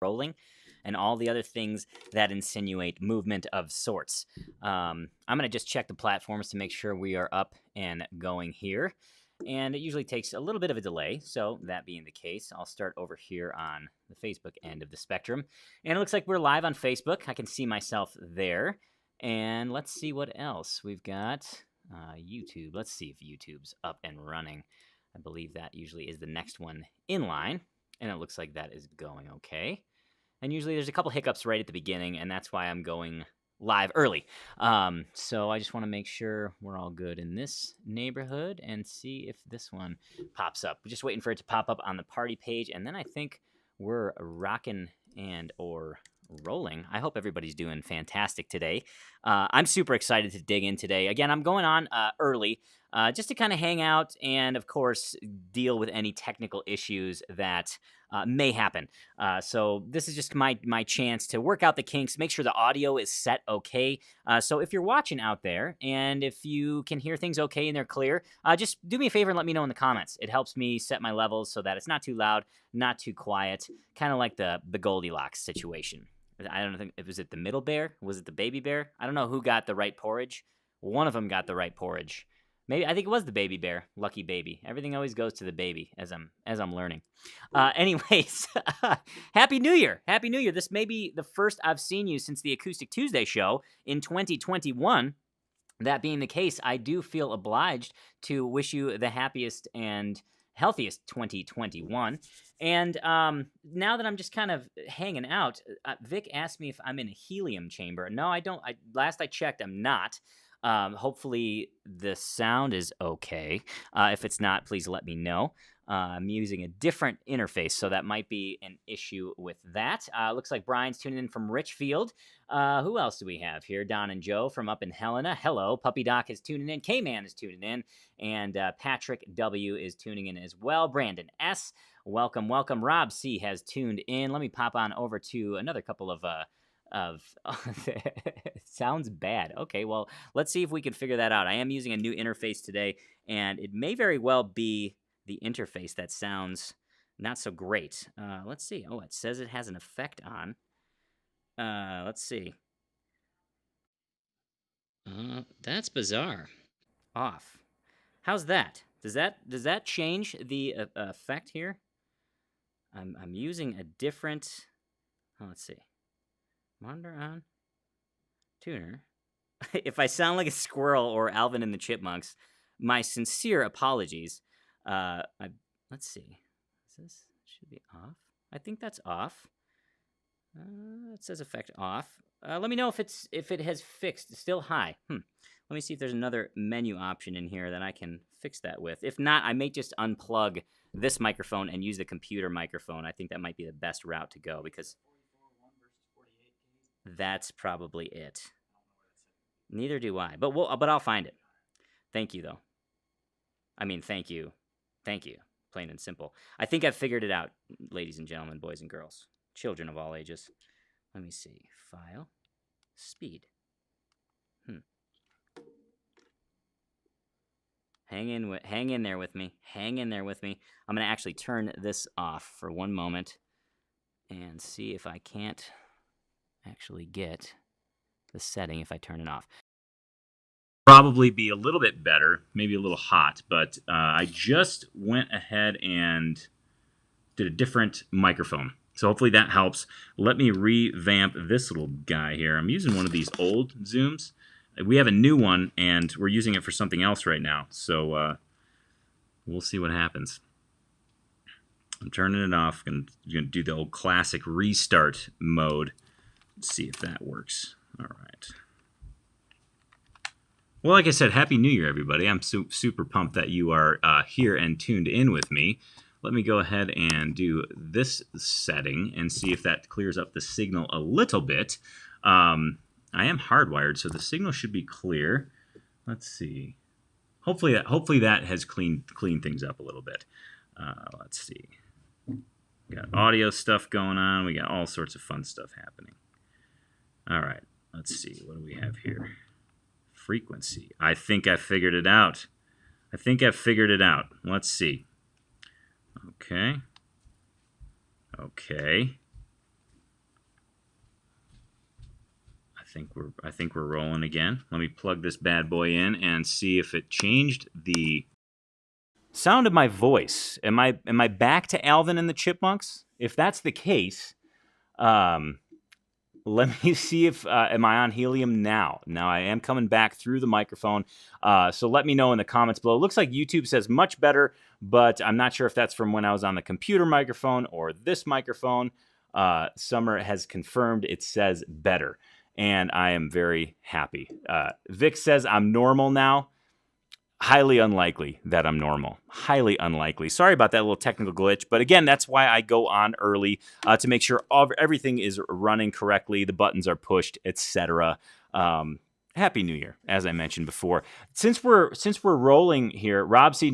rolling, and all the other things that insinuate movement of sorts. I'm going to just check the platforms to make sure we are up and going here. And it usually takes a little bit of a delay. So, that being the case, I'll start over here on the Facebook end of the spectrum. And it looks like we're live on Facebook. I can see myself there. And let's see what else. We've got YouTube. Let's see if YouTube's up and running. I believe that usually is the next one in line. And it looks like that is going okay. And usually there's a couple hiccups right at the beginning, and that's why I'm going live early. So I just want to make sure we're all good in this neighborhood and see if this one pops up. We're just waiting for it to pop up on the party page, and then I think we're rocking and or rolling. I hope everybody's doing fantastic today. I'm super excited to dig in today. Again, I'm going on early just to kind of hang out and, of course, deal with any technical issues that may happen. So this is just my chance to work out the kinks, make sure the audio is set okay. So if you're watching out there and if you can hear things okay and they're clear, just do me a favor and let me know in the comments. It helps me set my levels so that it's not too loud, not too quiet, kind of like the Goldilocks situation. I don't think, was it the middle bear? Was it the baby bear? I don't know who got the right porridge. One of them got the right porridge. Maybe I think it was the baby bear, lucky baby. Everything always goes to the baby as I'm learning. Anyways, Happy New Year! Happy New Year! This may be the first I've seen you since the Acoustic Tuesday show in 2021. That being the case, I do feel obliged to wish you the happiest and healthiest 2021. And now that I'm just kind of hanging out, Vic asked me if I'm in a helium chamber. No, I don't. Last I checked, I'm not. Hopefully the sound is okay. If it's not, please let me know. I'm using a different interface, so that might be an issue with that. Looks like Brian's tuning in from Richfield. Who else do we have here? Don and Joe from up in Helena. Hello. Puppy Doc is tuning in. K-Man is tuning in. And Patrick W. is tuning in as well. Brandon S. Welcome, welcome. Rob C. has tuned in. Let me pop on over to another couple of sounds bad. Okay, well, let's see if we can figure that out. I am using a new interface today, and it may very well be the interface that sounds not so great. Let's see. Oh, it says it has an effect on. Let's see. That's bizarre. Off. How's that? Does that change the effect here? I'm using a different. Oh, let's see. Monitor on. Tuner. If I sound like a squirrel or Alvin and the Chipmunks, my sincere apologies. Let's see. Should be off? I think that's off. It says effect off. Let me know if it has fixed. It's still high. Let me see if there's another menu option in here that I can fix that with. If not, I may just unplug this microphone and use the computer microphone. I think that might be the best route to go because that's probably it. Neither do I. But I'll find it. Thank you, though. I mean, thank you. Thank you. Plain and simple. I think I've figured it out, ladies and gentlemen, boys and girls, children of all ages. Let me see. File. Speed. Hang in there with me. Hang in there with me. I'm going to actually turn this off for one moment and see if I can't actually get the setting if I turn it off. Probably be a little bit better, maybe a little hot, but I just went ahead and did a different microphone. So hopefully that helps. Let me revamp this little guy here. I'm using one of these old Zooms. We have a new one, and we're using it for something else right now. So we'll see what happens. I'm turning it off. I'm going to do the old classic restart mode. Let's see if that works. All right. Well, like I said, Happy New Year, everybody. I'm super pumped that you are here and tuned in with me. Let me go ahead and do this setting and see if that clears up the signal a little bit. I am hardwired, so the signal should be clear. Let's see. Hopefully that has cleaned things up a little bit. Let's see. We got audio stuff going on. We got all sorts of fun stuff happening. All right. Let's see. What do we have here? Frequency. I think I figured it out. Let's see. Okay. I think we're rolling again. Let me plug this bad boy in and see if it changed the sound of my voice. Am I back to Alvin and the Chipmunks? If that's the case, um, let me see if am I on helium now. Now I am coming back through the microphone. So let me know in the comments below. It looks like YouTube says much better, but I'm not sure if that's from when I was on the computer microphone or this microphone. Summer has confirmed it says better, and I am very happy. Vic says I'm normal now. Highly unlikely that I'm normal. Highly unlikely. Sorry about that little technical glitch. But again, that's why I go on early to make sure everything is running correctly. The buttons are pushed, etc. Happy New Year, as I mentioned before. Since we're rolling here, Rob C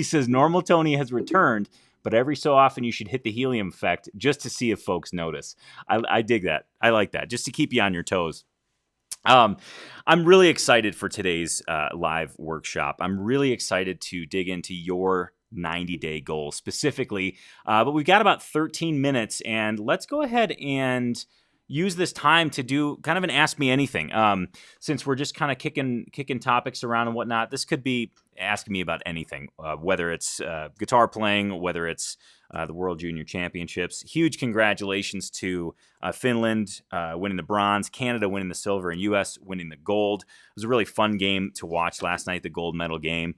says normal Tony has returned, but every so often you should hit the helium effect just to see if folks notice. I dig that. I like that. Just to keep you on your toes. I'm really excited for today's live workshop. I'm really excited to dig into your 90-day goal specifically, but we've got about 13 minutes, and let's go ahead and use this time to do kind of an Ask Me Anything. Since we're just kind of kicking topics around and whatnot, this could be asking me about anything, whether it's guitar playing, whether it's the World Junior Championships. Huge congratulations to Finland winning the bronze, Canada winning the silver, and U.S. winning the gold. It was a really fun game to watch last night, the gold medal game.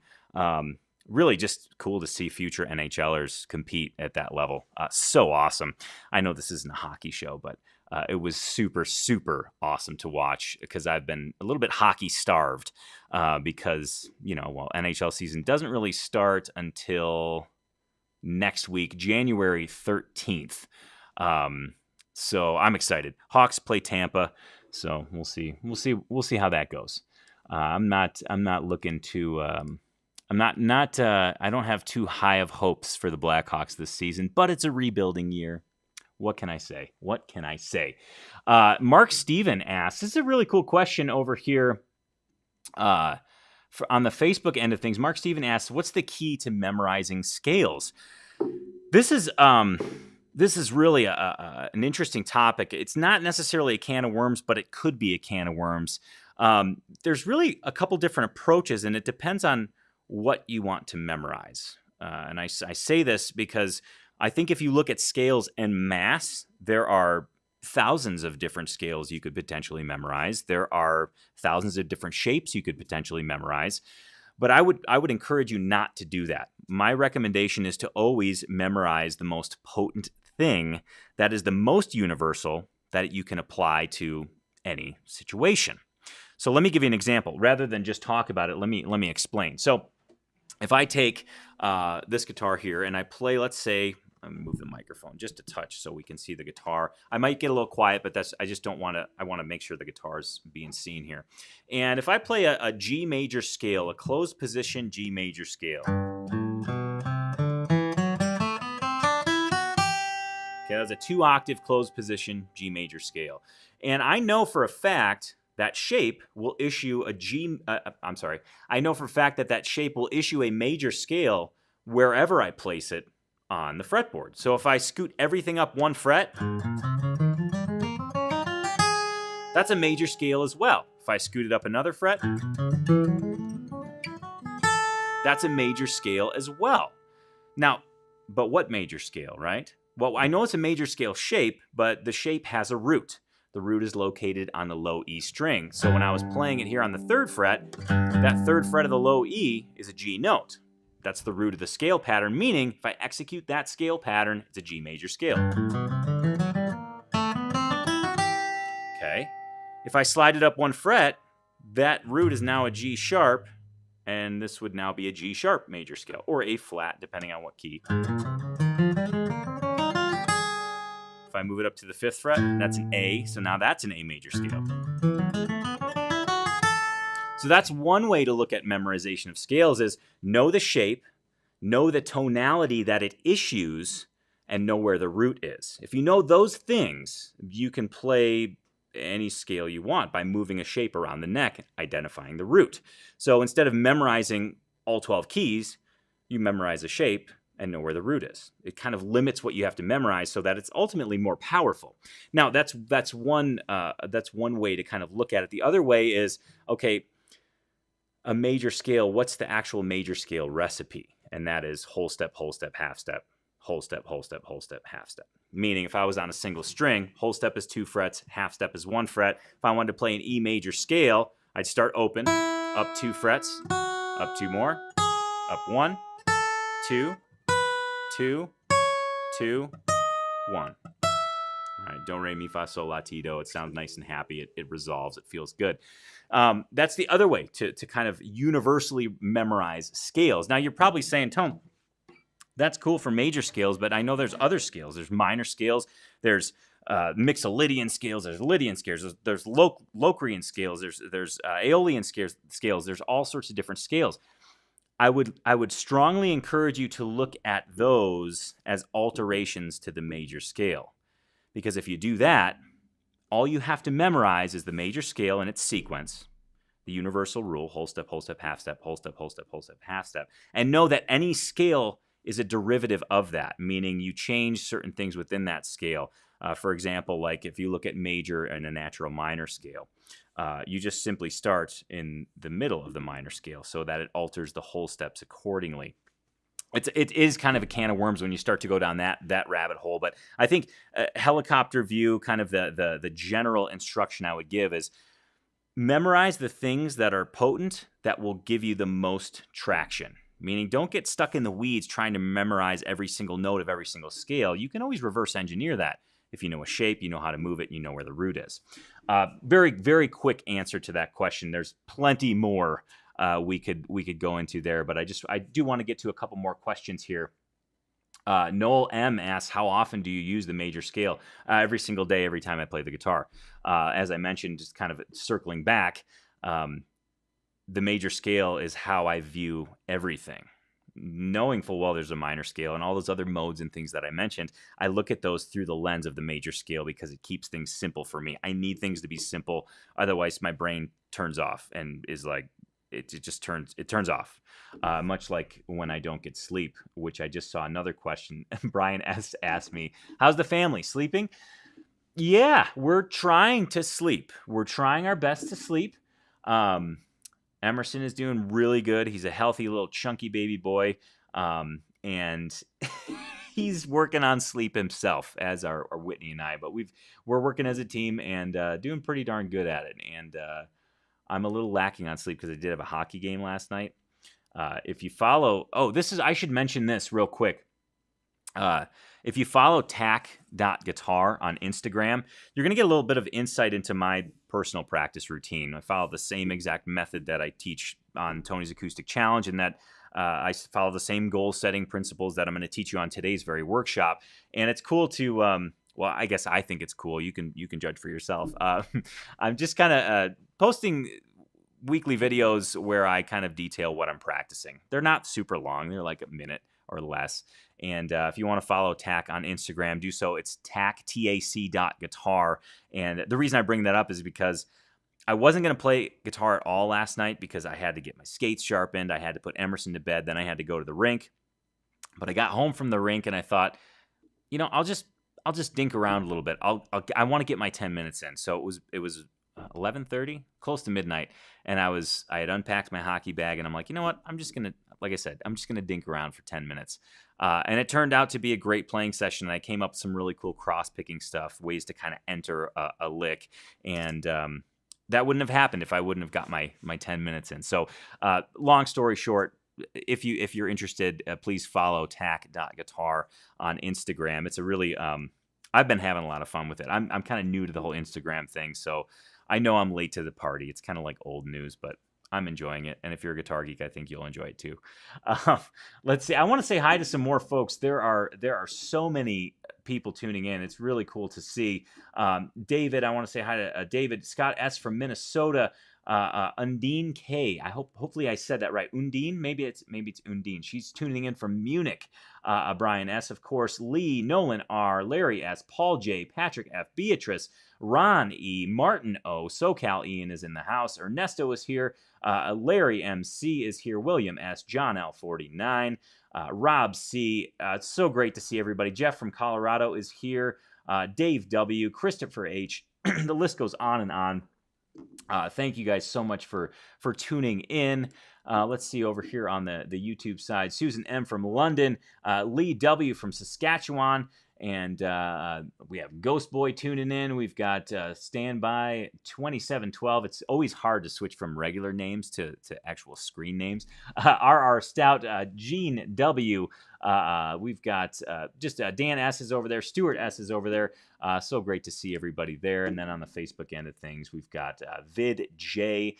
Really just cool to see future NHLers compete at that level. So awesome. I know this isn't a hockey show, but it was super, super awesome to watch because I've been a little bit hockey starved because, NHL season doesn't really start until next week, January 13th. So I'm excited. Hawks play Tampa, so we'll see how that goes. I'm not looking to. I don't have too high of hopes for the Blackhawks this season, but it's a rebuilding year. What can I say? Mark Steven asks, this is a really cool question over here on the Facebook end of things. Mark Steven asks, what's the key to memorizing scales? This is really an interesting topic. It's not necessarily a can of worms, but it could be a can of worms. There's really a couple different approaches, and it depends on what you want to memorize. And I say this because I think if you look at scales en masse, there are thousands of different scales you could potentially memorize. There are thousands of different shapes you could potentially memorize. But I would encourage you not to do that. My recommendation is to always memorize the most potent thing that is the most universal that you can apply to any situation. So let me give you an example. Rather than just talk about it, let me explain. So if I take this guitar here and I play, let's say, let me move the microphone just a touch so we can see the guitar. I might get a little quiet, but I just don't want to. I want to make sure the guitar is being seen here. And if I play a G major scale, a closed position G major scale. Okay, that's a 2-octave closed position G major scale. And I know for a fact that shape will issue a I know for a fact that shape will issue a major scale wherever I place it on the fretboard. So if I scoot everything up one fret, that's a major scale as well. If I scoot it up another fret, that's a major scale as well. Now, but what major scale, right? Well, I know it's a major scale shape, but the shape has a root. The root is located on the low E string. So when I was playing it here on the 3rd fret, that 3rd fret of the low E is a G note. That's the root of the scale pattern, meaning if I execute that scale pattern, it's a G major scale. Okay. If I slide it up one fret, that root is now a G sharp, and this would now be a G sharp major scale, or A flat, depending on what key. If I move it up to the 5th fret, that's an A, so now that's an A major scale. So that's one way to look at memorization of scales is know the shape, know the tonality that it issues, and know where the root is. If you know those things, you can play any scale you want by moving a shape around the neck, identifying the root. So instead of memorizing all 12 keys, you memorize a shape and know where the root is. It kind of limits what you have to memorize so that it's ultimately more powerful. Now, that's one way to kind of look at it. The other way is, okay, a major scale, what's the actual major scale recipe? And that is whole step, half step, whole step, whole step, half step. Meaning if I was on a single string, whole step is 2 frets, half step is 1 fret. If I wanted to play an E major scale, I'd start open, up 2 frets, up 2 more, up 1, 2, 2, 2, 1. All right, do, re, mi, fa, sol, la, ti, do. It sounds nice and happy. It resolves. It feels good. That's the other way to kind of universally memorize scales. Now, you're probably saying, Tone, that's cool for major scales, but I know there's other scales. There's minor scales. There's Mixolydian scales. There's Lydian scales. There's Locrian scales. There's Aeolian scales. There's all sorts of different scales. I would strongly encourage you to look at those as alterations to the major scale. Because if you do that, all you have to memorize is the major scale and its sequence, the universal rule, whole step, half step, whole step, half step, and know that any scale is a derivative of that, meaning you change certain things within that scale. For example, like if you look at major and a natural minor scale, you just simply start in the middle of the minor scale so that it alters the whole steps accordingly. It is kind of a can of worms when you start to go down that rabbit hole, but I think helicopter view, kind of the general instruction I would give is memorize the things that are potent that will give you the most traction. Meaning, don't get stuck in the weeds trying to memorize every single note of every single scale. You can always reverse engineer that. If you know a shape, you know how to move it, and you know where the root is. Very, very quick answer to that question. There's plenty more we could go into there, but I do want to get to a couple more questions here. Noel M asks, how often do you use the major scale? Every single day, every time I play the guitar. As I mentioned, just kind of circling back, the major scale is how I view everything. Knowing full well there's a minor scale and all those other modes and things that I mentioned, I look at those through the lens of the major scale because it keeps things simple for me. I need things to be simple. Otherwise, my brain turns off and is like, it just turns off. Much like when I don't get sleep, which I just saw another question. Brian S. asked me, how's the family? Sleeping? Yeah, we're trying to sleep. We're trying our best to sleep. Emerson is doing really good. He's a healthy little chunky baby boy. And he's working on sleep himself, as are Whitney and I. But we're working as a team and doing pretty darn good at it. And I'm a little lacking on sleep because I did have a hockey game last night. If you follow, I should mention this real quick. If you follow tack.guitar on Instagram, you're going to get a little bit of insight into my personal practice routine. I follow the same exact method that I teach on Tony's Acoustic Challenge, and that I follow the same goal-setting principles that I'm going to teach you on today's very workshop. And it's cool to, well, I guess I think it's cool. You can judge for yourself. I'm just kind of posting weekly videos where I kind of detail what I'm practicing. They're not super long. They're like a minute or less. And if you want to follow Tack on Instagram, do so. It's tac.guitar. And the reason I bring that up is because I wasn't going to play guitar at all last night because I had to get my skates sharpened. I had to put Emerson to bed. Then I had to go to the rink. But I got home from the rink and I thought, I'll just dink around a little bit. I want to get my 10 minutes in. So it was 11:30, close to midnight, and I had unpacked my hockey bag, and I'm like, you know what? I'm just gonna dink around for 10 minutes. And it turned out to be a great playing session. And I came up with some really cool cross-picking stuff, ways to kind of enter a lick, and that wouldn't have happened if I wouldn't have got my 10 minutes in. So, long story short, if you're interested, please follow tack.guitar on Instagram. It's a really I've been having a lot of fun with it. I'm kind of new to the whole Instagram thing, so I know I'm late to the party. It's kind of like old news, but I'm enjoying it. And if you're a guitar geek, I think you'll enjoy it too. Let's see. I want to say hi to some more folks. There are so many people tuning in. It's really cool to see. David, I want to say hi to David. Scott S. from Minnesota. Undine K. Hopefully I said that right. Undine, maybe it's Undine. She's tuning in from Munich. Brian S. Of course. Lee, Nolan R. Larry S. Paul J. Patrick F. Beatrice. Ron E. Martin O. SoCal Ian is in the house. Ernesto is here. Larry MC is here. William S. John L. 49. Rob C. It's so great to see everybody. Jeff from Colorado is here. Dave W. Christopher H. The list goes on and on. Thank you guys so much for tuning in. Let's see over here on the YouTube side. Susan M. from London, Lee W. from Saskatchewan, and we have Ghost Boy tuning in. We've got Standby 2712. It's always hard to switch from regular names to actual screen names. RR Stout, Gene W. We've got just Dan S. is over there. Stuart S. is over there. So great to see everybody there. And then on the Facebook end of things, we've got Vid J,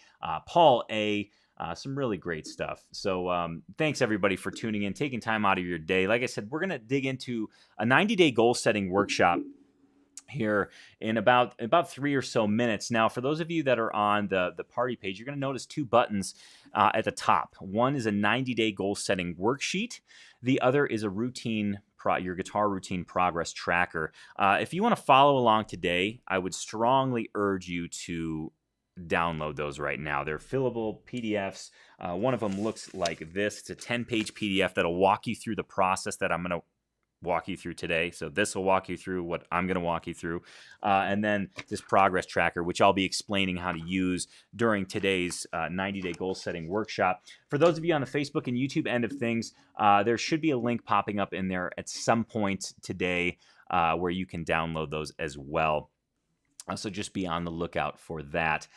Paul A. Some really great stuff. So thanks, everybody, for tuning in, taking time out of your day. Like I said, we're going to dig into a 90-day goal-setting workshop here in about 3 or so minutes. Now, for those of you that are on the party page, you're going to notice two buttons at the top. One is a 90-day goal-setting worksheet. The other is a your guitar routine progress tracker. If you want to follow along today, I would strongly urge you to download those right now. They're fillable PDFs. One of them looks like this. It's a 10-page PDF that'll walk you through the process that I'm going to walk you through today. So this will walk you through what I'm going to walk you through. And then this progress tracker, which I'll be explaining how to use during today's 90-day goal setting workshop. For those of you on the Facebook and YouTube end of things, there should be a link popping up in there at some point today where you can download those as well. So just be on the lookout for that.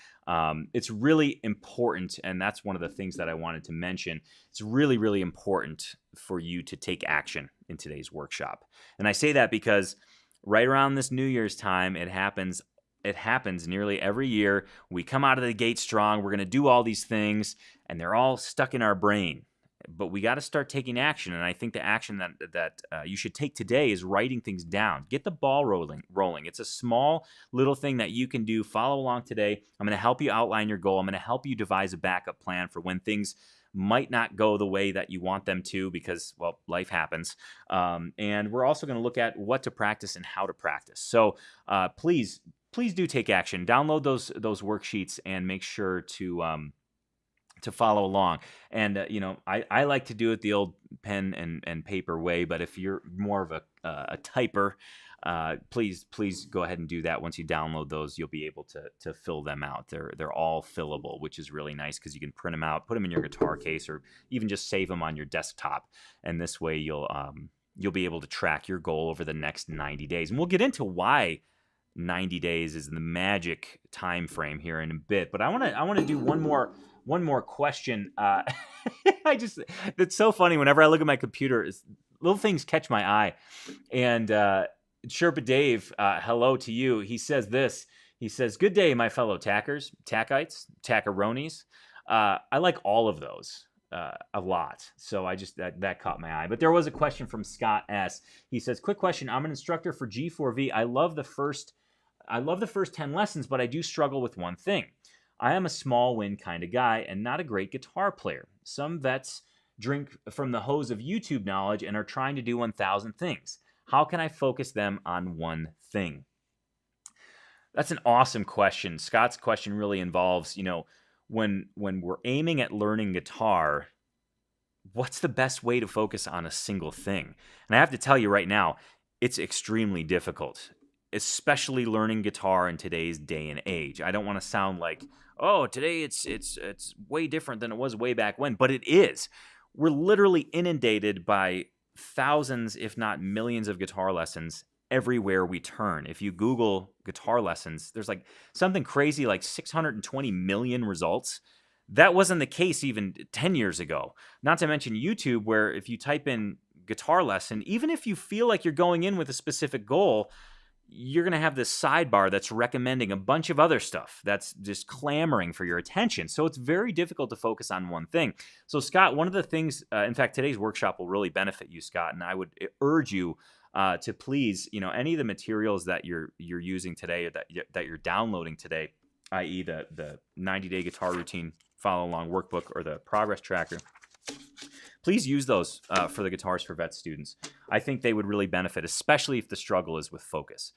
It's really important, and that's one of the things that I wanted to mention. It's really, really important for you to take action in today's workshop. And I say that because right around this New Year's time, it happens nearly every year. We come out of the gate strong. We're going to do all these things, and they're all stuck in our brain. But we got to start taking action, and I think the action that you should take today is writing things down. Get the ball rolling. It's a small little thing that you can do. Follow along today. I'm going to help you outline your goal. I'm going to help you devise a backup plan for when things might not go the way that you want them to because, well, life happens. And we're also going to look at what to practice and how to practice. So please do take action. Download those worksheets and make sure to follow along. And, I like to do it the old pen and paper way, but if you're more of a typer, please go ahead and do that. Once you download those, you'll be able to fill them out. They're all fillable, which is really nice because you can print them out, put them in your guitar case, or even just save them on your desktop. And this way you'll be able to track your goal over the next 90 days. And we'll get into why 90 days is the magic time frame here in a bit. But I want to do one more question. It's so funny. Whenever I look at my computer, little things catch my eye. And Sherpa Dave, hello to you. He says this. He says, "Good day, my fellow tackers, tackites, tackaronis." I like all of those a lot. So that caught my eye. But there was a question from Scott S. He says, "Quick question. I'm an instructor for G4V. I love the first 10 lessons, but I do struggle with one thing. I am a small win kind of guy and not a great guitar player. Some vets drink from the hose of YouTube knowledge and are trying to do 1,000 things. How can I focus them on one thing?" That's an awesome question. Scott's question really involves, when we're aiming at learning guitar, what's the best way to focus on a single thing? And I have to tell you right now, it's extremely difficult, especially learning guitar in today's day and age. I don't want to sound like, oh, today it's way different than it was way back when, but it is. We're literally inundated by thousands, if not millions, of guitar lessons everywhere we turn. If you Google guitar lessons, there's like something crazy like 620 million results. That wasn't the case even 10 years ago. Not to mention YouTube, where if you type in guitar lesson, even if you feel like you're going in with a specific goal, you're going to have this sidebar that's recommending a bunch of other stuff that's just clamoring for your attention. So it's very difficult to focus on one thing. So Scott, one of the things, in fact, today's workshop will really benefit you, Scott, and I would urge you to please, any of the materials that you're using today or that you're downloading today, i.e. the 90-day guitar routine follow along workbook or the progress tracker, please use those for the Guitars for Vets students. I think they would really benefit, especially if the struggle is with focus.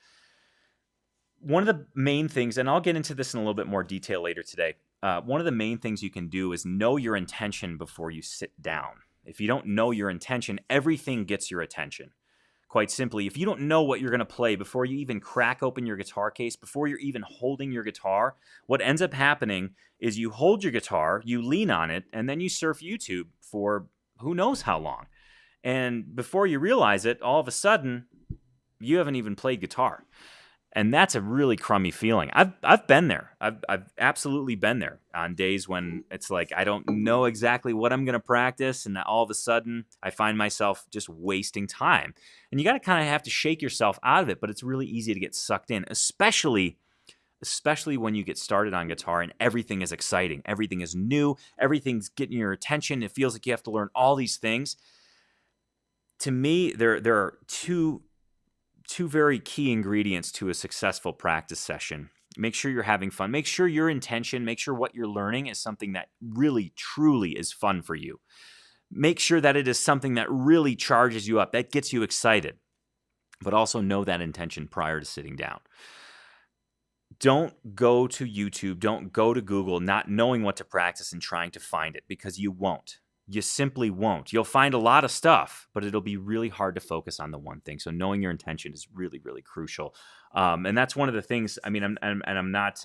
One of the main things, and I'll get into this in a little bit more detail later today, one of the main things you can do is know your intention before you sit down. If you don't know your intention, everything gets your attention. Quite simply, if you don't know what you're going to play before you even crack open your guitar case, before you're even holding your guitar, what ends up happening is you hold your guitar, you lean on it, and then you surf YouTube for who knows how long. And before you realize it, all of a sudden, you haven't even played guitar. And that's a really crummy feeling. I've been there. I've absolutely been there on days when it's like I don't know exactly what I'm going to practice, and all of a sudden I find myself just wasting time. And you got to kind of have to shake yourself out of it, but it's really easy to get sucked in, especially when you get started on guitar and everything is exciting, everything is new, everything's getting your attention. It feels like you have to learn all these things. To me, there are two very key ingredients to a successful practice session. Make sure you're having fun. Make sure your intention, make sure what you're learning is something that really, truly is fun for you. Make sure that it is something that really charges you up, that gets you excited, but also know that intention prior to sitting down. Don't go to YouTube, don't go to Google not knowing what to practice and trying to find it, because you won't. You simply won't. You'll find a lot of stuff, but it'll be really hard to focus on the one thing. So knowing your intention is really, really crucial. And that's one of the things. I mean, I'm not.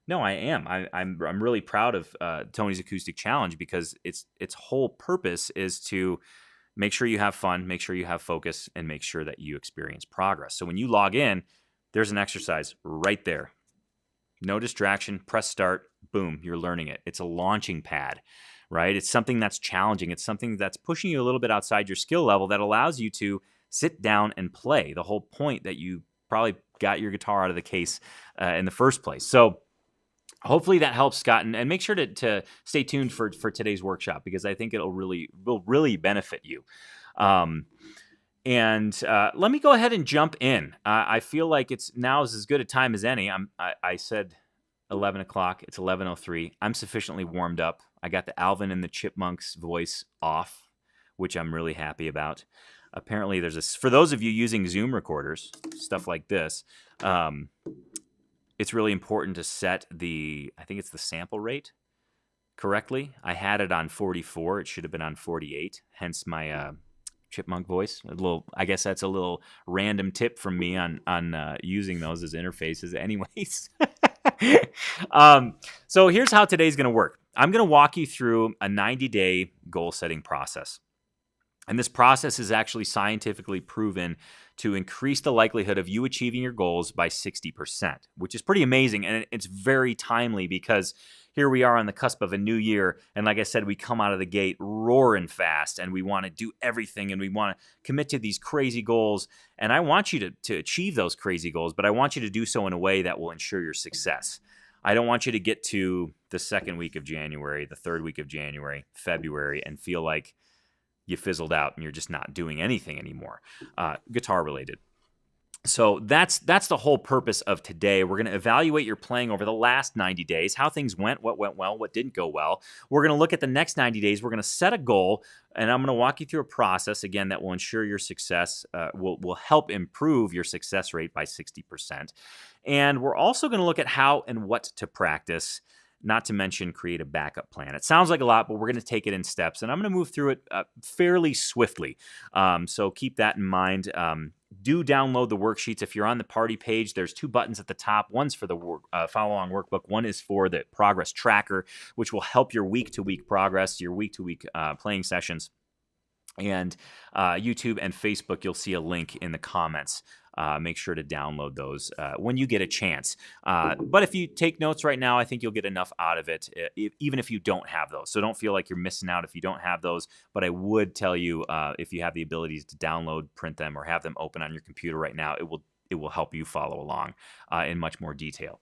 No, I am. I'm really proud of Tony's Acoustic Challenge, because its whole purpose is to make sure you have fun, make sure you have focus, and make sure that you experience progress. So when you log in, there's an exercise right there. No distraction. Press start. Boom. You're learning it. It's a launching pad. Right? It's something that's challenging. It's something that's pushing you a little bit outside your skill level that allows you to sit down and play. The whole point that you probably got your guitar out of the case in the first place. So hopefully that helps, Scott. And make sure to stay tuned for today's workshop, because I think will really benefit you. And let me go ahead and jump in. I feel like now is as good a time as any. I said 11 o'clock. It's 11:03. I'm sufficiently warmed up. I got the Alvin and the Chipmunks voice off, which I'm really happy about. Apparently, for those of you using Zoom recorders, stuff like this, it's really important to set I think it's the sample rate correctly. I had it on 44. It should have been on 48, hence my chipmunk voice. I guess that's a little random tip from me on using those as interfaces anyways. So here's how today's going to work. I'm going to walk you through a 90-day goal setting process. And this process is actually scientifically proven to increase the likelihood of you achieving your goals by 60%, which is pretty amazing. And it's very timely, because here we are on the cusp of a new year. And like I said, we come out of the gate roaring fast, and we want to do everything, and we want to commit to these crazy goals. And I want you to achieve those crazy goals, but I want you to do so in a way that will ensure your success. I don't want you to get to the second week of January, the third week of January, February, and feel like you fizzled out and you're just not doing anything anymore, guitar related. So that's the whole purpose of today. We're going to evaluate your playing over the last 90 days, how things went, what went well, what didn't go well. We're going to look at the next 90 days. We're going to set a goal, and I'm going to walk you through a process, again, that will ensure your success, will help improve your success rate by 60%. And we're also going to look at how and what to practice, not to mention create a backup plan. It sounds like a lot, but we're going to take it in steps, and I'm going to move through it fairly swiftly. So keep that in mind. Do download the worksheets. If you're on the party page, there's two buttons at the top. One's for the follow-along workbook. One is for the progress tracker, which will help your week-to-week progress, your week-to-week playing sessions. And YouTube and Facebook, you'll see a link in the comments. Make sure to download those when you get a chance. But if you take notes right now, I think you'll get enough out of it, even if you don't have those. So don't feel like you're missing out if you don't have those. But I would tell you, if you have the abilities to download, print them, or have them open on your computer right now, it will help you follow along in much more detail.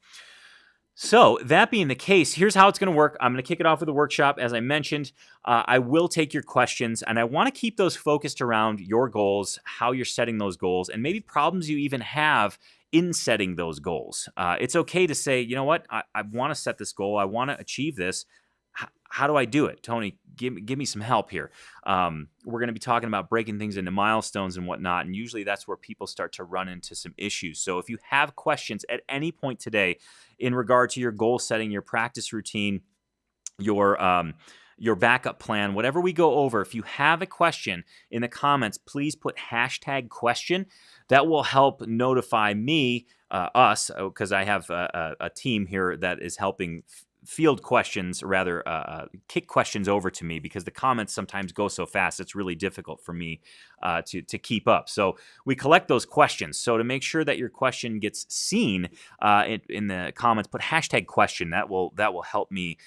So that being the case, here's how it's going to work. I'm going to kick it off with a workshop. As I mentioned, I will take your questions, and I want to keep those focused around your goals, how you're setting those goals, and maybe problems you even have in setting those goals. It's okay to say, you know what, I want to set this goal. I want to achieve this. How do I do it? Tony, give me some help here. We're going to be talking about breaking things into milestones and whatnot, and usually that's where people start to run into some issues. So if you have questions at any point today in regard to your goal setting, your practice routine, your your backup plan, whatever we go over. If you have a question in the comments, please put hashtag question. That will help notify me, us, because I have a team here that is helping field questions, rather kick questions over to me, because the comments sometimes go so fast it's really difficult for me to keep up. So we collect those questions. So to make sure that your question gets seen in the comments, put hashtag question. That will help me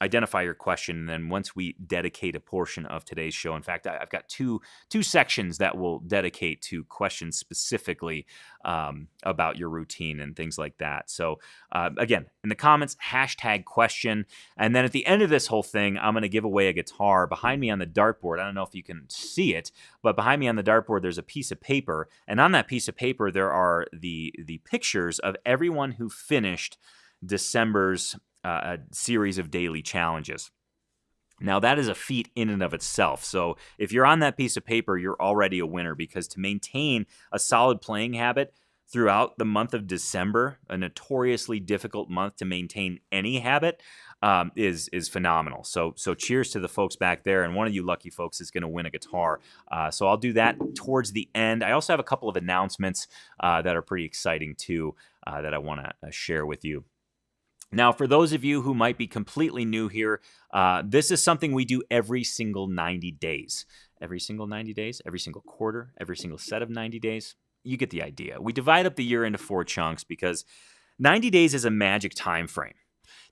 identify your question. And then once we dedicate a portion of today's show, in fact, I've got two sections that will dedicate to questions specifically about your routine and things like that. So again, in the comments, hashtag question. And then at the end of this whole thing, I'm going to give away a guitar. Behind me on the dartboard, I don't know if you can see it, but behind me on the dartboard, there's a piece of paper. And on that piece of paper, there are the pictures of everyone who finished December's series of daily challenges. Now, that is a feat in and of itself. So if you're on that piece of paper, you're already a winner, because to maintain a solid playing habit throughout the month of December, a notoriously difficult month to maintain any habit, is phenomenal. So cheers to the folks back there, and one of you lucky folks is going to win a guitar. So I'll do that towards the end. I also have a couple of announcements that are pretty exciting too, that I want to share with you. Now, for those of you who might be completely new here, this is something we do every single 90 days. Every single 90 days, every single quarter, every single set of 90 days. You get the idea. We divide up the year into 4 chunks because 90 days is a magic time frame.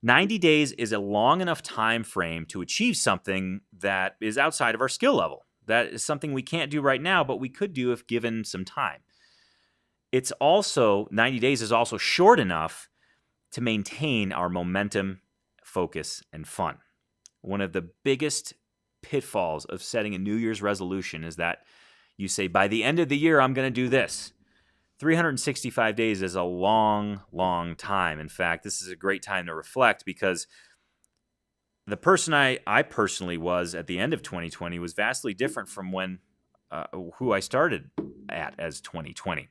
90 days is a long enough time frame to achieve something that is outside of our skill level. That is something we can't do right now, but we could do if given some time. 90 days is also short enough to maintain our momentum, focus, and fun. One of the biggest pitfalls of setting a New Year's resolution is that you say, by the end of the year, I'm going to do this. 365 days is a long, long time. In fact, this is a great time to reflect, because the person I personally was at the end of 2020 was vastly different from who I started at as 2020.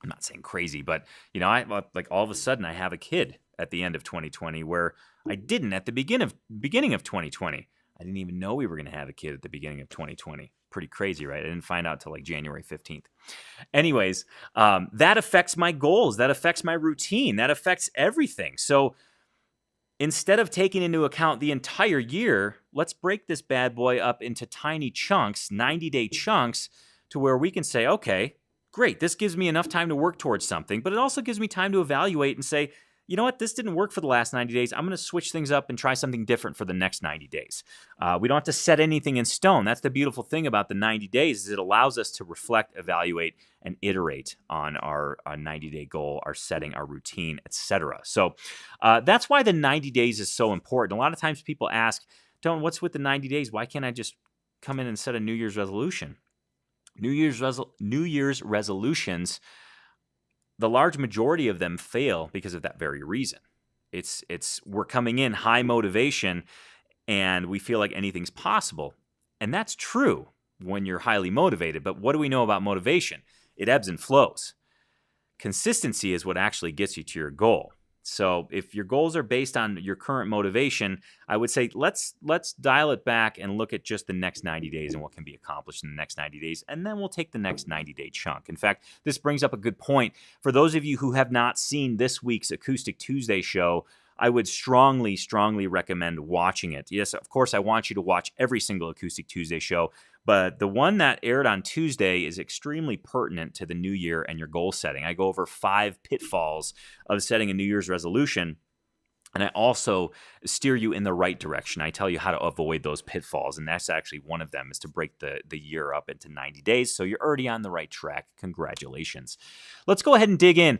I'm not saying crazy, but I like all of a sudden I have a kid at the end of 2020 where I didn't at the beginning of 2020. I didn't even know we were going to have a kid at the beginning of 2020. Pretty crazy, right? I didn't find out till like January 15th. Anyways, that affects my goals. That affects my routine. That affects everything. So instead of taking into account the entire year, let's break this bad boy up into tiny chunks, 90-day chunks, to where we can say, okay, great, this gives me enough time to work towards something, but it also gives me time to evaluate and say, you know what, this didn't work for the last 90 days. I'm going to switch things up and try something different for the next 90 days. We don't have to set anything in stone. That's the beautiful thing about the 90 days, is it allows us to reflect, evaluate, and iterate on our 90-day goal, our setting, our routine, etc. So that's why the 90 days is so important. A lot of times people ask, Don, what's with the 90 days? Why can't I just come in and set a New Year's resolution? New Year's resolutions, the large majority of them fail because of that very reason. We're coming in high motivation and we feel like anything's possible. And that's true when you're highly motivated. But what do we know about motivation? It ebbs and flows. Consistency is what actually gets you to your goal. So if your goals are based on your current motivation, I would say let's dial it back and look at just the next 90 days and what can be accomplished in the next 90 days, and then we'll take the next 90-day chunk. In fact, this brings up a good point. For those of you who have not seen this week's Acoustic Tuesday show, I would strongly, strongly recommend watching it. Yes, of course, I want you to watch every single Acoustic Tuesday show, but the one that aired on Tuesday is extremely pertinent to the new year and your goal setting. I go over 5 pitfalls of setting a New Year's resolution, and I also steer you in the right direction. I tell you how to avoid those pitfalls, and that's actually one of them, is to break the year up into 90 days. So you're already on the right track. Congratulations. Let's go ahead and dig in.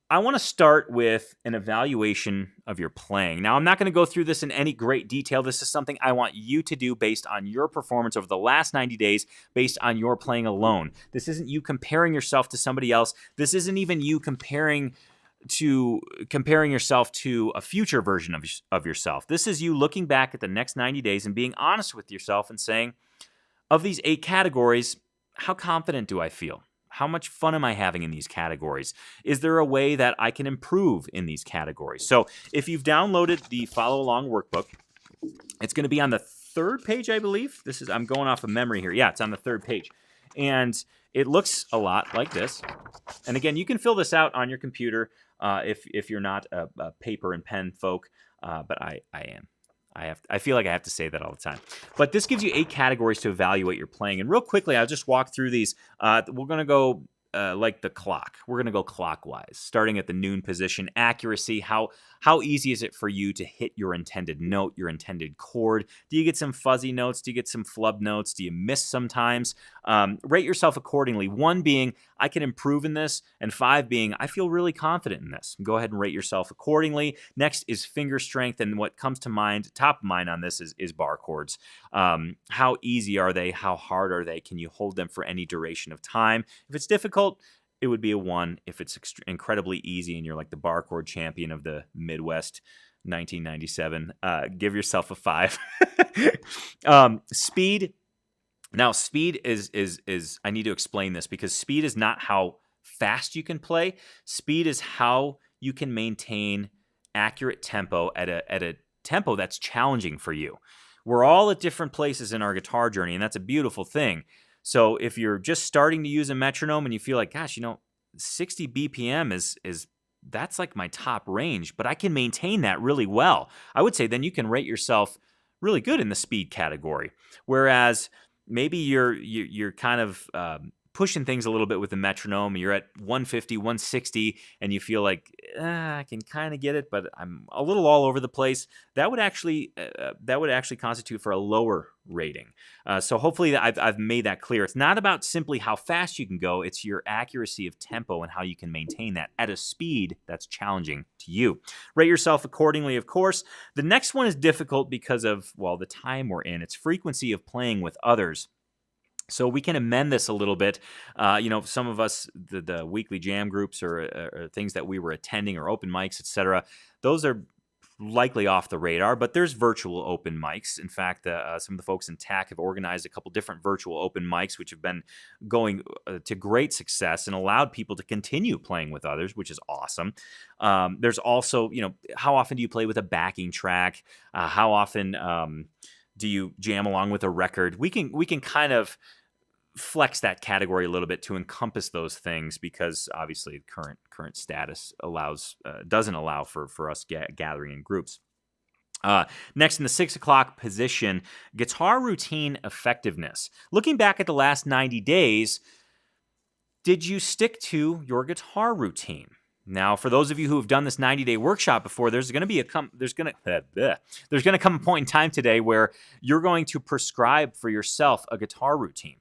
I want to start with an evaluation of your playing. Now, I'm not going to go through this in any great detail. This is something I want you to do based on your performance over the last 90 days, based on your playing alone. This isn't you comparing yourself to somebody else. This isn't even you comparing yourself to a future version of yourself. This is you looking back at the next 90 days and being honest with yourself and saying, of these 8 categories, how confident do I feel? How much fun am I having in these categories? Is there a way that I can improve in these categories? So if you've downloaded the follow along workbook, It's going to be on the third page, I believe. I'm going off of memory here. Yeah, it's on the third page. And it looks a lot like this. And again, you can fill this out on your computer if you're not a paper and pen folk, but I am. I feel like I have to say that all the time. But this gives you 8 categories to evaluate your playing. And real quickly, I'll just walk through these. We're going to go like the clock. We're going to go clockwise, starting at the noon position. Accuracy, how easy is it for you to hit your intended note, your intended chord? Do you get some fuzzy notes? Do you get some flub notes? Do you miss sometimes? Rate yourself accordingly. 1 being, I can improve in this, and 5 being, I feel really confident in this. Go ahead and rate yourself accordingly. Next is finger strength, and what comes to mind, top of mind on this is bar chords. How easy are they? How hard are they? Can you hold them for any duration of time? If it's difficult, it would be a 1. If it's incredibly easy and you're like the bar chord champion of the Midwest 1997, give yourself a 5. Speed. Now, speed is I need to explain this because speed is not how fast you can play. Speed is how you can maintain accurate tempo at a tempo that's challenging for you. We're all at different places in our guitar journey, and that's a beautiful thing. So if you're just starting to use a metronome and you feel like, gosh, 60 BPM is that's like my top range, but I can maintain that really well, I would say then you can rate yourself really good in the speed category. Whereas maybe you're kind of pushing things a little bit with the metronome. You're at 150, 160, and you feel like I can kind of get it, but I'm a little all over the place. That would actually constitute for a lower rating. So hopefully I've made that clear. It's not about simply how fast you can go. It's your accuracy of tempo and how you can maintain that at a speed that's challenging to you. Rate yourself accordingly, of course. The next one is difficult because of, well, the time we're in. It's frequency of playing with others. So we can amend this a little bit. Some of us, the weekly jam groups or things that we were attending or open mics, etc., those are likely off the radar, but there's virtual open mics. In fact, some of the folks in TAC have organized a couple different virtual open mics, which have been going to great success and allowed people to continue playing with others, which is awesome. There's also, how often do you play with a backing track? How often do you jam along with a record? We can kind of flex that category a little bit to encompass those things because obviously current status doesn't allow for us gathering in groups. Next, in the 6 o'clock position, guitar routine effectiveness. Looking back at the last 90 days, did you stick to your guitar routine? Now, for those of you who have done this 90-day workshop before, there's going to come a point in time today where you're going to prescribe for yourself a guitar routine.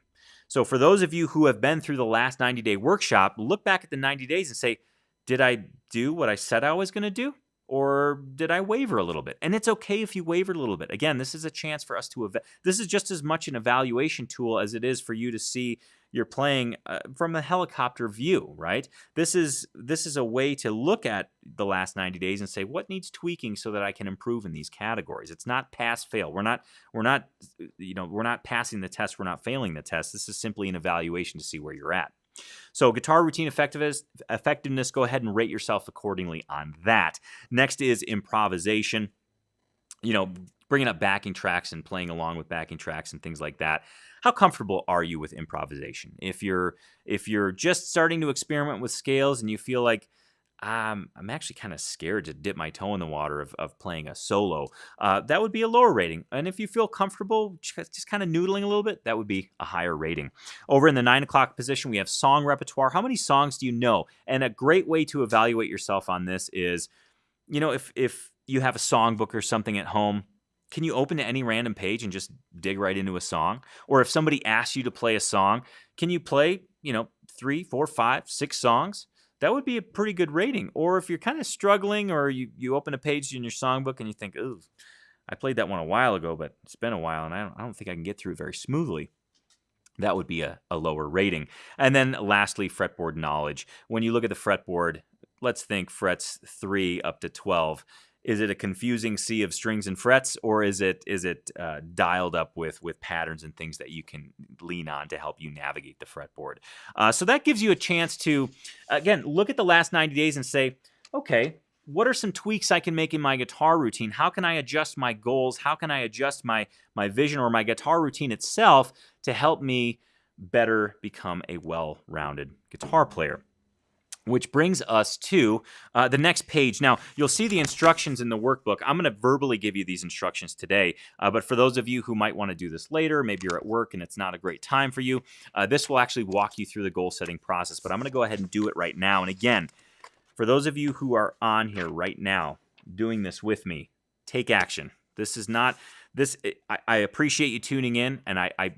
So for those of you who have been through the last 90-day workshop, look back at the 90 days and say, did I do what I said I was going to do? Or did I waver a little bit? And it's okay if you wavered a little bit. Again, this is a chance for us to this is just as much an evaluation tool as it is for you to see you're playing from a helicopter view, right? This is a way to look at the last 90 days and say what needs tweaking so that I can improve in these categories. It's not pass fail. We're not passing the test. We're not failing the test. This is simply an evaluation to see where you're at. So guitar routine effectiveness, go ahead and rate yourself accordingly on that. Next is improvisation. Bringing up backing tracks and playing along with backing tracks and things like that. How comfortable are you with improvisation? If you're just starting to experiment with scales and you feel like I'm actually kind of scared to dip my toe in the water of playing a solo, that would be a lower rating. And if you feel comfortable just kind of noodling a little bit, that would be a higher rating. Over in the 9 o'clock position, we have song repertoire. How many songs do you know? And a great way to evaluate yourself on this is, if you have a songbook or something at home, can you open to any random page and just dig right into a song? Or if somebody asks you to play a song, can you play, 3, 4, 5, 6 songs? That would be a pretty good rating. Or if you're kind of struggling or you open a page in your songbook and you think, ooh, I played that one a while ago, but it's been a while and I don't think I can get through very smoothly. That would be a lower rating. And then lastly, fretboard knowledge. When you look at the fretboard, let's think frets 3 up to 12. Is it a confusing sea of strings and frets, or is it dialed up with patterns and things that you can lean on to help you navigate the fretboard? So that gives you a chance to, again, look at the last 90 days and say, okay, what are some tweaks I can make in my guitar routine? How can I adjust my goals? How can I adjust my vision or my guitar routine itself to help me better become a well-rounded guitar player? Which brings us to the next page. Now, you'll see the instructions in the workbook. I'm going to verbally give you these instructions today, but for those of you who might want to do this later, maybe you're at work and it's not a great time for you, this will actually walk you through the goal-setting process, but I'm going to go ahead and do it right now. And again, for those of you who are on here right now doing this with me, take action. This is not this. I appreciate you tuning in, and I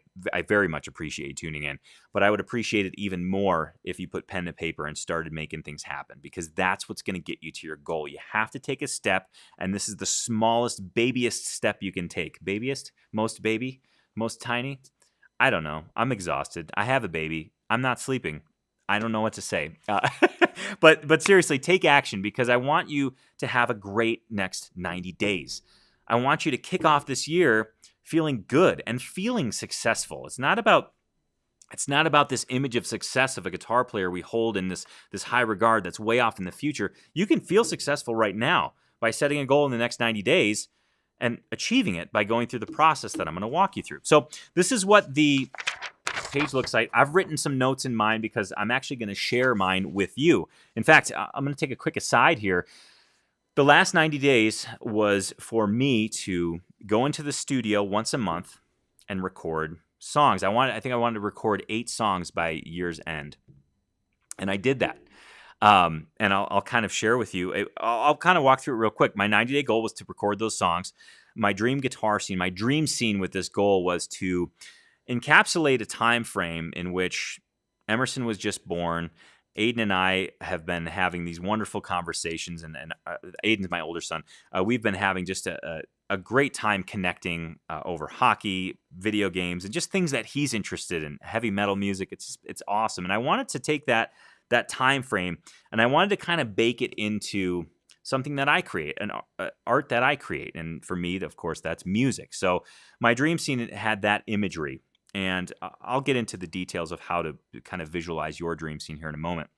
very much appreciate you tuning in. But I would appreciate it even more if you put pen to paper and started making things happen, because that's what's going to get you to your goal. You have to take a step, and this is the smallest, babyest step you can take. Babyest, most baby, most tiny. I don't know. I'm exhausted. I have a baby. I'm not sleeping. I don't know what to say. But seriously, take action, because I want you to have a great next 90 days. I want you to kick off this year feeling good and feeling successful. It's not about this image of success of a guitar player we hold in this high regard that's way off in the future. You can feel successful right now by setting a goal in the next 90 days and achieving it by going through the process that I'm going to walk you through. So this is what the page looks like. I've written some notes in mine because I'm actually going to share mine with you. In fact, I'm going to take a quick aside here. The last 90 days was for me to go into the studio once a month and record songs. I think I wanted to record 8 songs by year's end, and I did that. And I'll kind of share with you. I'll kind of walk through it real quick. My 90-day goal was to record those songs. My dream guitar scene, my dream scene with this goal was to encapsulate a time frame in which Emerson was just born. Aiden and I have been having these wonderful conversations, and Aiden's my older son. We've been having just a great time connecting over hockey, video games, and just things that he's interested in. Heavy metal music, it's awesome. And I wanted to take that time frame, and I wanted to kind of bake it into something that I create, an art that I create. And for me, of course, that's music. So my dream scene had that imagery. And I'll get into the details of how to kind of visualize your dream scene here in a moment.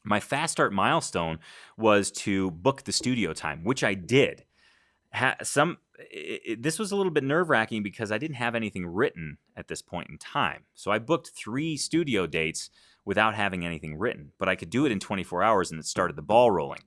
My fast start milestone was to book the studio time, which I did. This was a little bit nerve-wracking because I didn't have anything written at this point in time. So I booked 3 studio dates without having anything written, but I could do it in 24 hours, and it started the ball rolling.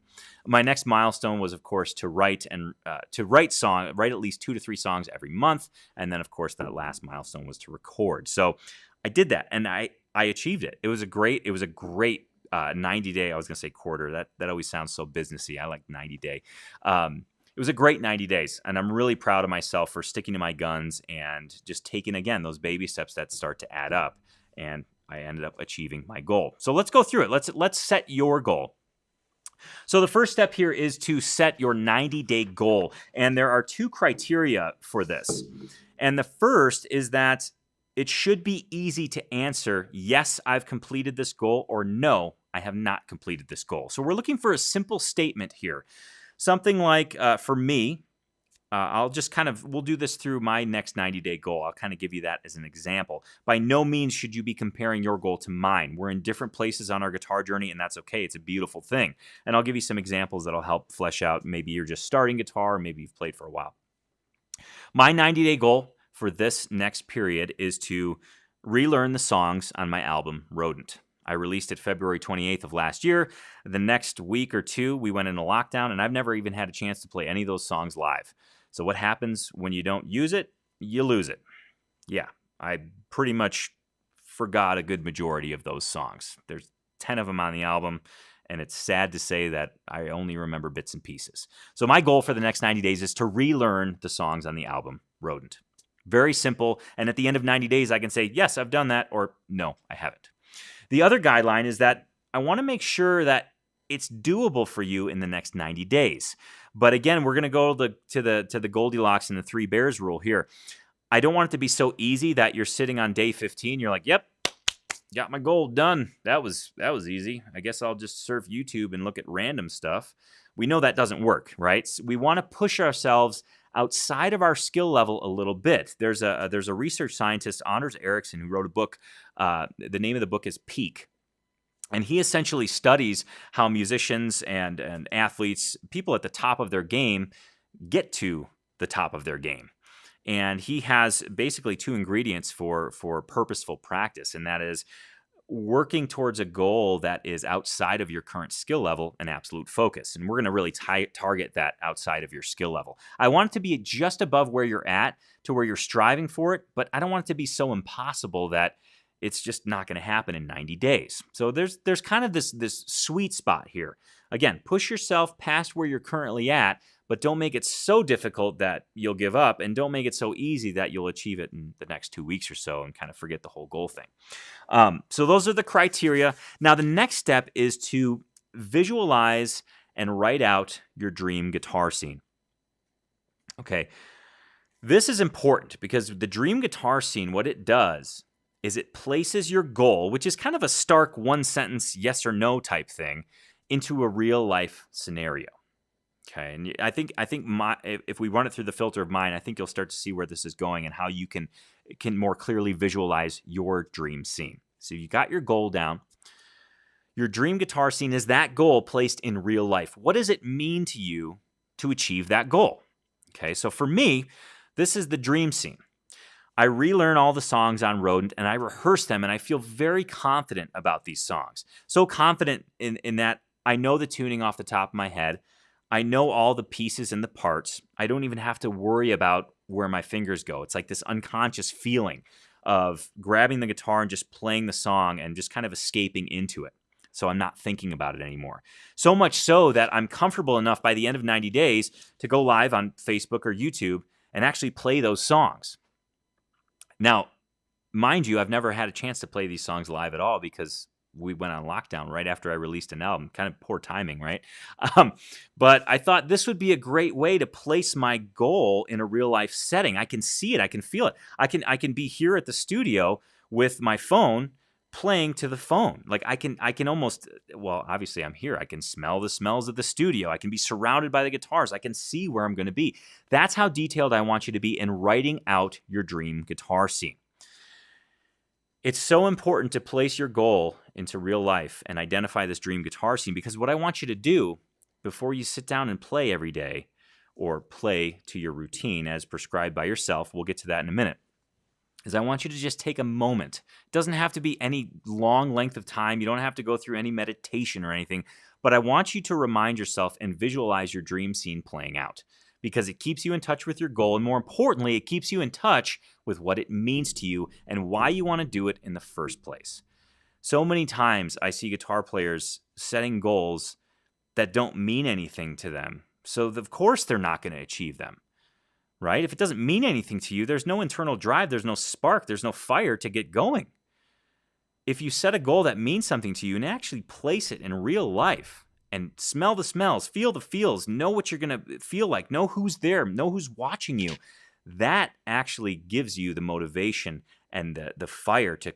My next milestone was, of course, to write at least 2 to 3 songs every month, and then, of course, that last milestone was to record. So I did that, and I achieved it. It was a great 90-day. I was going to say quarter. That always sounds so businessy. I like 90-day. It was a great 90 days, and I'm really proud of myself for sticking to my guns and just taking, again, those baby steps that start to add up, and I ended up achieving my goal. So let's go through it. Let's set your goal. So the first step here is to set your 90-day goal, and there are 2 criteria for this. And the first is that it should be easy to answer, yes, I've completed this goal, or no, I have not completed this goal. So we're looking for a simple statement here. Something like, for me, we'll do this through my next 90-day goal. I'll kind of give you that as an example. By no means should you be comparing your goal to mine. We're in different places on our guitar journey, and that's okay. It's a beautiful thing. And I'll give you some examples that'll help flesh out. Maybe you're just starting guitar, or maybe you've played for a while. My 90-day goal for this next period is to relearn the songs on my album, Rodent. I released it February 28th of last year. The next week or 2, we went into lockdown, and I've never even had a chance to play any of those songs live. So what happens when you don't use it? You lose it. Yeah, I pretty much forgot a good majority of those songs. There's 10 of them on the album, and it's sad to say that I only remember bits and pieces. So my goal for the next 90 days is to relearn the songs on the album, Rodent. Very simple, and at the end of 90 days, I can say, yes, I've done that, or no, I haven't. The other guideline is that I want to make sure that it's doable for you in the next 90 days. But again, we're going to go to the Goldilocks and the 3 bears rule here. I don't want it to be so easy that you're sitting on day 15, you're like, yep, got my goal done. That was easy. I guess I'll just surf YouTube and look at random stuff. We know that doesn't work, right? So we want to push ourselves outside of our skill level a little bit. There's a research scientist, Anders Ericsson, who wrote a book. The name of the book is Peak. And he essentially studies how musicians and athletes, people at the top of their game, get to the top of their game. And he has basically two ingredients for purposeful practice, and that is working towards a goal that is outside of your current skill level and absolute focus. And we're going to really target that outside of your skill level. I want it to be just above where you're at to where you're striving for it, but I don't want it to be so impossible that it's just not going to happen in 90 days. So there's kind of this sweet spot here. Again, push yourself past where you're currently at, but don't make it so difficult that you'll give up, and don't make it so easy that you'll achieve it in the next 2 weeks or so and kind of forget the whole goal thing. So those are the criteria. Now, the next step is to visualize and write out your dream guitar scene. Okay, this is important because the dream guitar scene, what it does is it places your goal, which is kind of a stark one-sentence yes or no type thing, into a real-life scenario. Okay, and I think if we run it through the filter of mine, I think you'll start to see where this is going and how you can more clearly visualize your dream scene. So you got your goal down. Your dream guitar scene is that goal placed in real life. What does it mean to you to achieve that goal? Okay, so for me, this is the dream scene. I relearn all the songs on road and I rehearse them, and I feel very confident about these songs. So confident in that I know the tuning off the top of my head. I know all the pieces and the parts. I don't even have to worry about where my fingers go. It's like this unconscious feeling of grabbing the guitar and just playing the song and just kind of escaping into it. So I'm not thinking about it anymore. So much so that I'm comfortable enough by the end of 90 days to go live on Facebook or YouTube and actually play those songs. Now, mind you, I've never had a chance to play these songs live at all because we went on lockdown right after I released an album. Kind of poor timing, right? But I thought this would be a great way to place my goal in a real life setting. I can see it. I can feel it. I can be here at the studio with my phone playing to the phone. Like I can almost, well, obviously I'm here. I can smell the smells of the studio. I can be surrounded by the guitars. I can see where I'm going to be. That's how detailed I want you to be in writing out your dream guitar scene. It's so important to place your goal into real life and identify this dream guitar scene, because what I want you to do before you sit down and play every day or play to your routine as prescribed by yourself, we'll get to that in a minute, is I want you to just take a moment. It doesn't have to be any long length of time. You don't have to go through any meditation or anything, but I want you to remind yourself and visualize your dream scene playing out, because it keeps you in touch with your goal, and more importantly, it keeps you in touch with what it means to you and why you want to do it in the first place. So many times I see guitar players setting goals that don't mean anything to them, so of course they're not going to achieve them, right? If it doesn't mean anything to you, there's no internal drive, there's no spark, there's no fire to get going. If you set a goal that means something to you and actually place it in real life, and smell the smells, feel the feels, know what you're going to feel like, know who's there, know who's watching you, that actually gives you the motivation and the fire to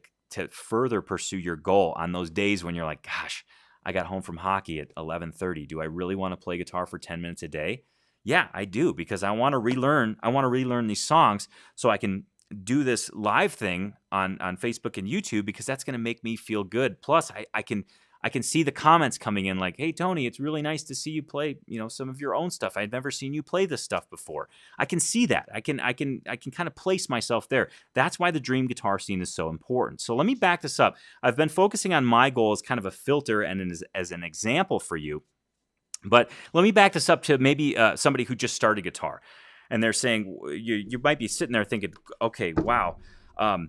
further pursue your goal on those days when you're like, gosh, I got home from hockey at 11:30. Do I really want to play guitar for 10 minutes a day? Yeah, I do, because I want to relearn these songs so I can do this live thing on Facebook and YouTube, because that's going to make me feel good. Plus, I can see the comments coming in like, hey, Tony, it's really nice to see you play, some of your own stuff. I'd never seen you play this stuff before. I can see that. I can kind of place myself there. That's why the dream guitar scene is so important. So let me back this up. I've been focusing on my goal as kind of a filter and as an example for you. But let me back this up to maybe somebody who just started guitar. And they're saying, you might be sitting there thinking, okay, wow, I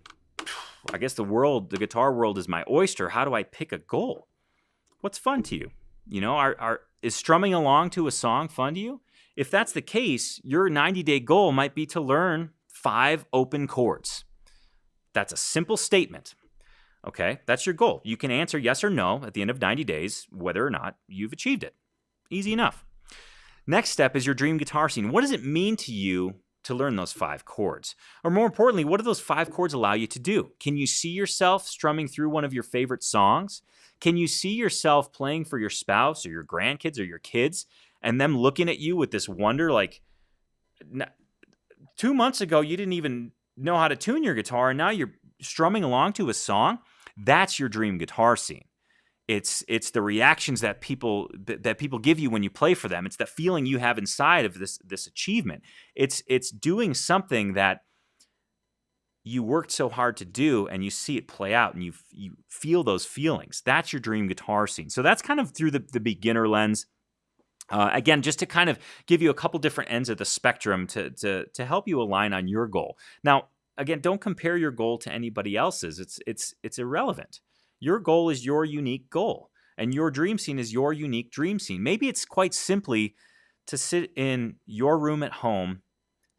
guess the guitar world is my oyster. How do I pick a goal? What's fun to you? Is strumming along to a song fun to you? If that's the case, your 90-day goal might be to learn 5 open chords. That's a simple statement. Okay, that's your goal. You can answer yes or no at the end of 90 days whether or not you've achieved it. Easy enough. Next step is your dream guitar scene. What does it mean to you to learn those 5 chords? Or more importantly, what do those 5 chords allow you to do? Can you see yourself strumming through one of your favorite songs? Can you see yourself playing for your spouse or your grandkids or your kids and them looking at you with this wonder like, 2 months ago you didn't even know how to tune your guitar and now you're strumming along to a song? That's your dream guitar scene. It's the reactions that people give you when you play for them. It's the feeling you have inside of this achievement. It's doing something that you worked so hard to do, and you see it play out, and you feel those feelings. That's your dream guitar scene. So that's kind of through the beginner lens. Again, just to kind of give you a couple different ends of the spectrum to help you align on your goal. Now, again, don't compare your goal to anybody else's. It's irrelevant. Your goal is your unique goal, and your dream scene is your unique dream scene. Maybe it's quite simply to sit in your room at home,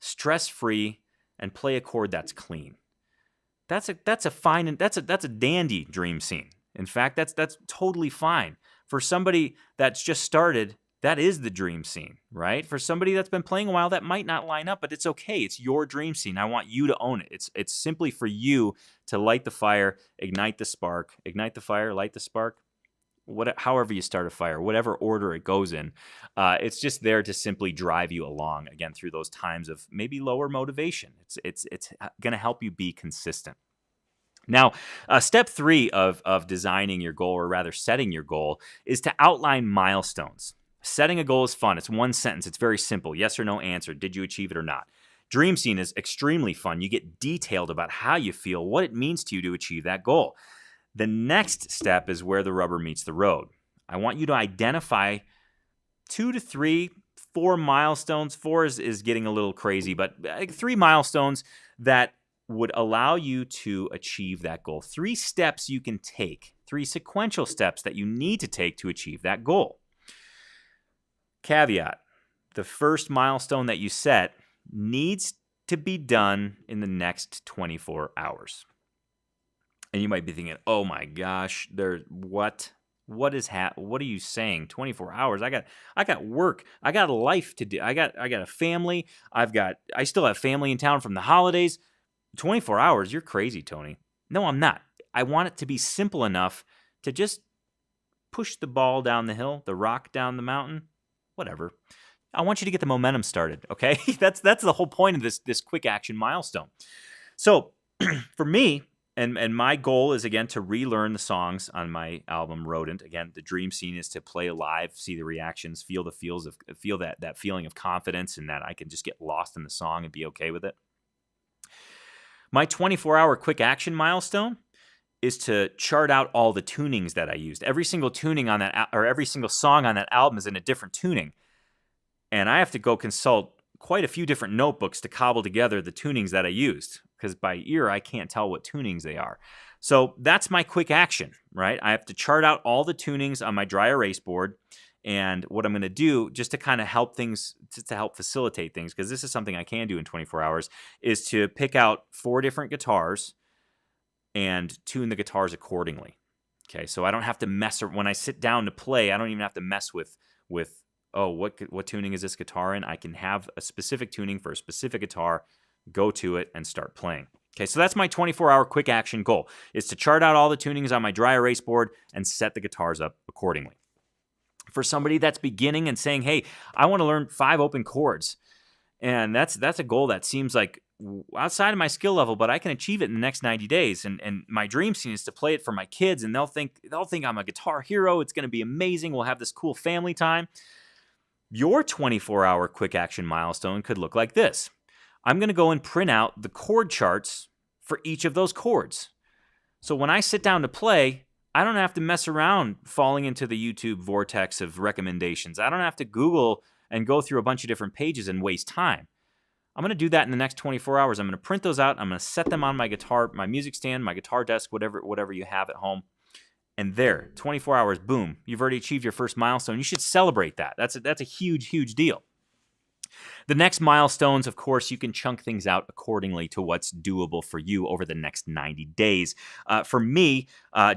stress-free, and play a chord that's clean. That's a fine, that's a dandy dream scene. In fact, that's totally fine. For somebody that's just started, that is the dream scene, right? For somebody that's been playing a while, that might not line up, but it's okay. It's your dream scene. I want you to own it. It's simply for you to light the fire, ignite the spark, ignite the fire, light the spark. However you start a fire, whatever order it goes in, it's just there to simply drive you along, again, through those times of maybe lower motivation. It's going to help you be consistent. Now, step 3 of designing your goal, or rather setting your goal, is to outline milestones. Setting a goal is fun. It's one sentence. It's very simple. Yes or no answer. Did you achieve it or not? Dream scene is extremely fun. You get detailed about how you feel, what it means to you to achieve that goal. The next step is where the rubber meets the road. I want you to identify 2 to 3, 4 milestones. 4 is getting a little crazy, but 3 milestones that would allow you to achieve that goal. 3 steps you can take, 3 sequential steps that you need to take to achieve that goal. Caveat: the first milestone that you set needs to be done in the next 24 hours. And you might be thinking, "Oh my gosh, what are you saying? 24 hours? I got work. I got a life to do. I got a family. I still have family in town from the holidays. 24 hours? You're crazy, Tony." No, I'm not. I want it to be simple enough to just push the ball down the hill, the rock down the mountain, whatever. I want you to get the momentum started, okay? That's the whole point of this quick action milestone. So, for me, and my goal is, again, to relearn the songs on my album Rodent. Again, the dream scene is to play live, see the reactions, feel that feeling of confidence, and that I can just get lost in the song and be okay with it. My 24-hour quick action milestone is to chart out all the tunings that I used. Every single tuning on that, or every single song on that album, is in a different tuning, and I have to go consult quite a few different notebooks to cobble together the tunings that I used, because by ear I can't tell what tunings they are. So that's my quick action, right? I have to chart out all the tunings on my dry erase board, and what I'm going to do, just to kind of help things, to help facilitate things, because this is something I can do in 24 hours, is to pick out 4 different guitars and tune the guitars accordingly. Okay, so I don't have to when I sit down to play, I don't even have to mess with oh, what tuning is this guitar in? I can have a specific tuning for a specific guitar, go to it, and start playing. Okay, so that's my 24-hour quick action goal, is to chart out all the tunings on my dry erase board and set the guitars up accordingly. For somebody that's beginning and saying, "Hey, I want to learn 5 open chords," and that's a goal that seems like outside of my skill level, but I can achieve it in the next 90 days. And my dream scene is to play it for my kids, and they'll think I'm a guitar hero. It's going to be amazing. We'll have this cool family time. Your 24-hour quick action milestone could look like this. I'm going to go and print out the chord charts for each of those chords. So when I sit down to play, I don't have to mess around falling into the YouTube vortex of recommendations. I don't have to Google and go through a bunch of different pages and waste time. I'm going to do that in the next 24 hours. I'm going to print those out. I'm going to set them on my guitar, my music stand, my guitar desk, whatever you have at home. And there, 24 hours, boom, you've already achieved your first milestone. You should celebrate that. That's a huge, huge deal. The next milestones, of course, you can chunk things out accordingly to what's doable for you over the next 90 days. For me,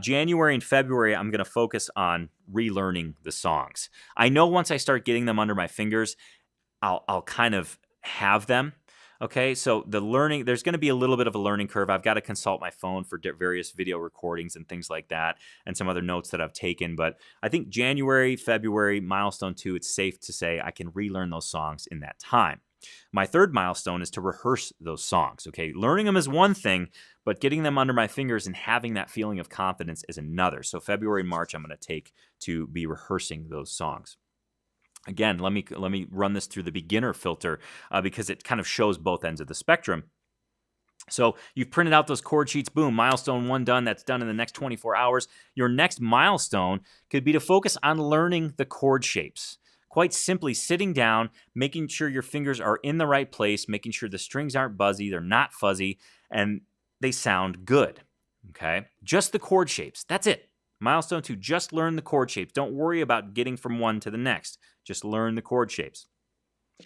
January and February, I'm going to focus on relearning the songs. I know once I start getting them under my fingers, I'll kind of have them. Okay, so there's going to be a little bit of a learning curve. I've got to consult my phone for various video recordings and things like that, and some other notes that I've taken. But I think January, February, milestone 2, it's safe to say I can relearn those songs in that time. My third milestone is to rehearse those songs. Okay, learning them is one thing, but getting them under my fingers and having that feeling of confidence is another. So February and March, I'm going to take to be rehearsing those songs. Again, let me run this through the beginner filter because it kind of shows both ends of the spectrum. So you've printed out those chord sheets, boom, milestone 1 done. That's done in the next 24 hours. Your next milestone could be to focus on learning the chord shapes. Quite simply, sitting down, making sure your fingers are in the right place, making sure the strings aren't buzzy, they're not fuzzy, and they sound good. Okay? Just the chord shapes. That's it. Milestone 2, just learn the chord shapes. Don't worry about getting from one to the next. Just learn the chord shapes.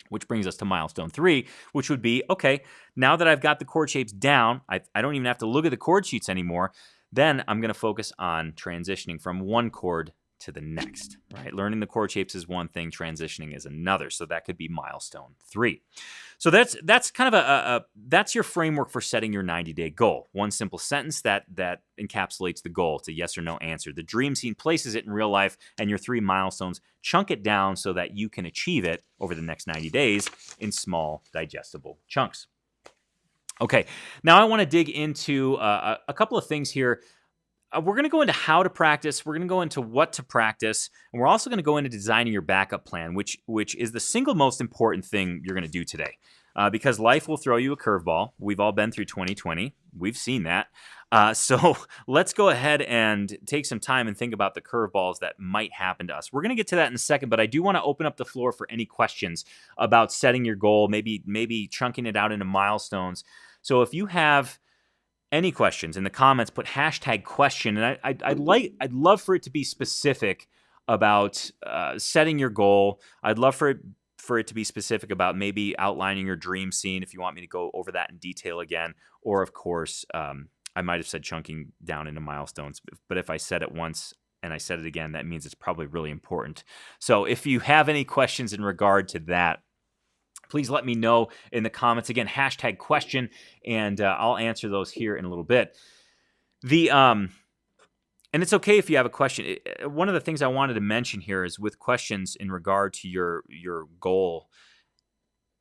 Which brings us to milestone 3, which would be, okay, now that I've got the chord shapes down, I don't even have to look at the chord sheets anymore. Then I'm going to focus on transitioning from one chord to the next, right? Learning the chord shapes is one thing, transitioning is another. So that could be milestone 3. So that's kind of that's your framework for setting your 90-day goal. One simple sentence that encapsulates the goal. It's a yes or no answer. The dream scene places it in real life, and your 3 milestones chunk it down so that you can achieve it over the next 90 days in small, digestible chunks. Okay, now I want to dig into a couple of things here. We're going to go into how to practice. We're going to go into what to practice. And we're also going to go into designing your backup plan, which is the single most important thing you're going to do today. Because life will throw you a curveball. We've all been through 2020. We've seen that. So let's go ahead and take some time and think about the curveballs that might happen to us. We're going to get to that in a second, but I do want to open up the floor for any questions about setting your goal, maybe chunking it out into milestones. So if you have any questions in the comments, put hashtag question, and I'd love for it to be specific about setting your goal. I'd love for it to be specific about maybe outlining your dream scene if you want me to go over that in detail again, or of course I might have said chunking down into milestones, but if I said it once and I said it again, that means it's probably really important. So if you have any questions in regard to that, please let me know in the comments. Again, hashtag question, and I'll answer those here in a little bit. And it's okay if you have a question. One of the things I wanted to mention here is with questions in regard to your goal,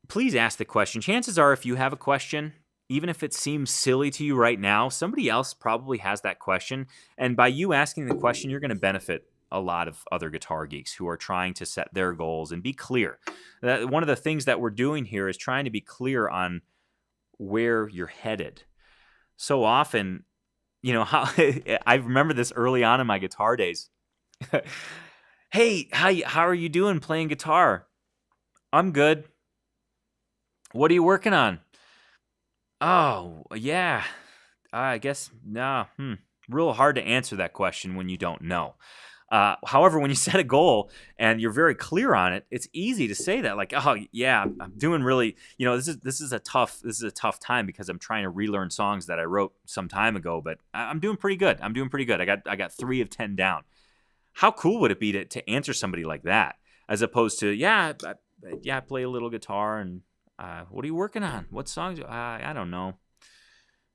please ask the question. Chances are if you have a question, even if it seems silly to you right now, somebody else probably has that question. And by you asking the question, you're going to benefit a lot of other guitar geeks who are trying to set their goals and be clear. One of the things that we're doing here is trying to be clear on where you're headed. So often, how I remember this early on in my guitar days. Hey, how are you doing playing guitar? I'm good. What are you working on? Oh, yeah. I guess, no. Real hard to answer that question when you don't know. However, when you set a goal and you're very clear on it, it's easy to say that, like, oh yeah, I'm doing really, this is a tough time because I'm trying to relearn songs that I wrote some time ago, but I'm doing pretty good. I got 3 of 10 down. How cool would it be to answer somebody like that, as opposed to, I play a little guitar and what are you working on? What songs? I don't know.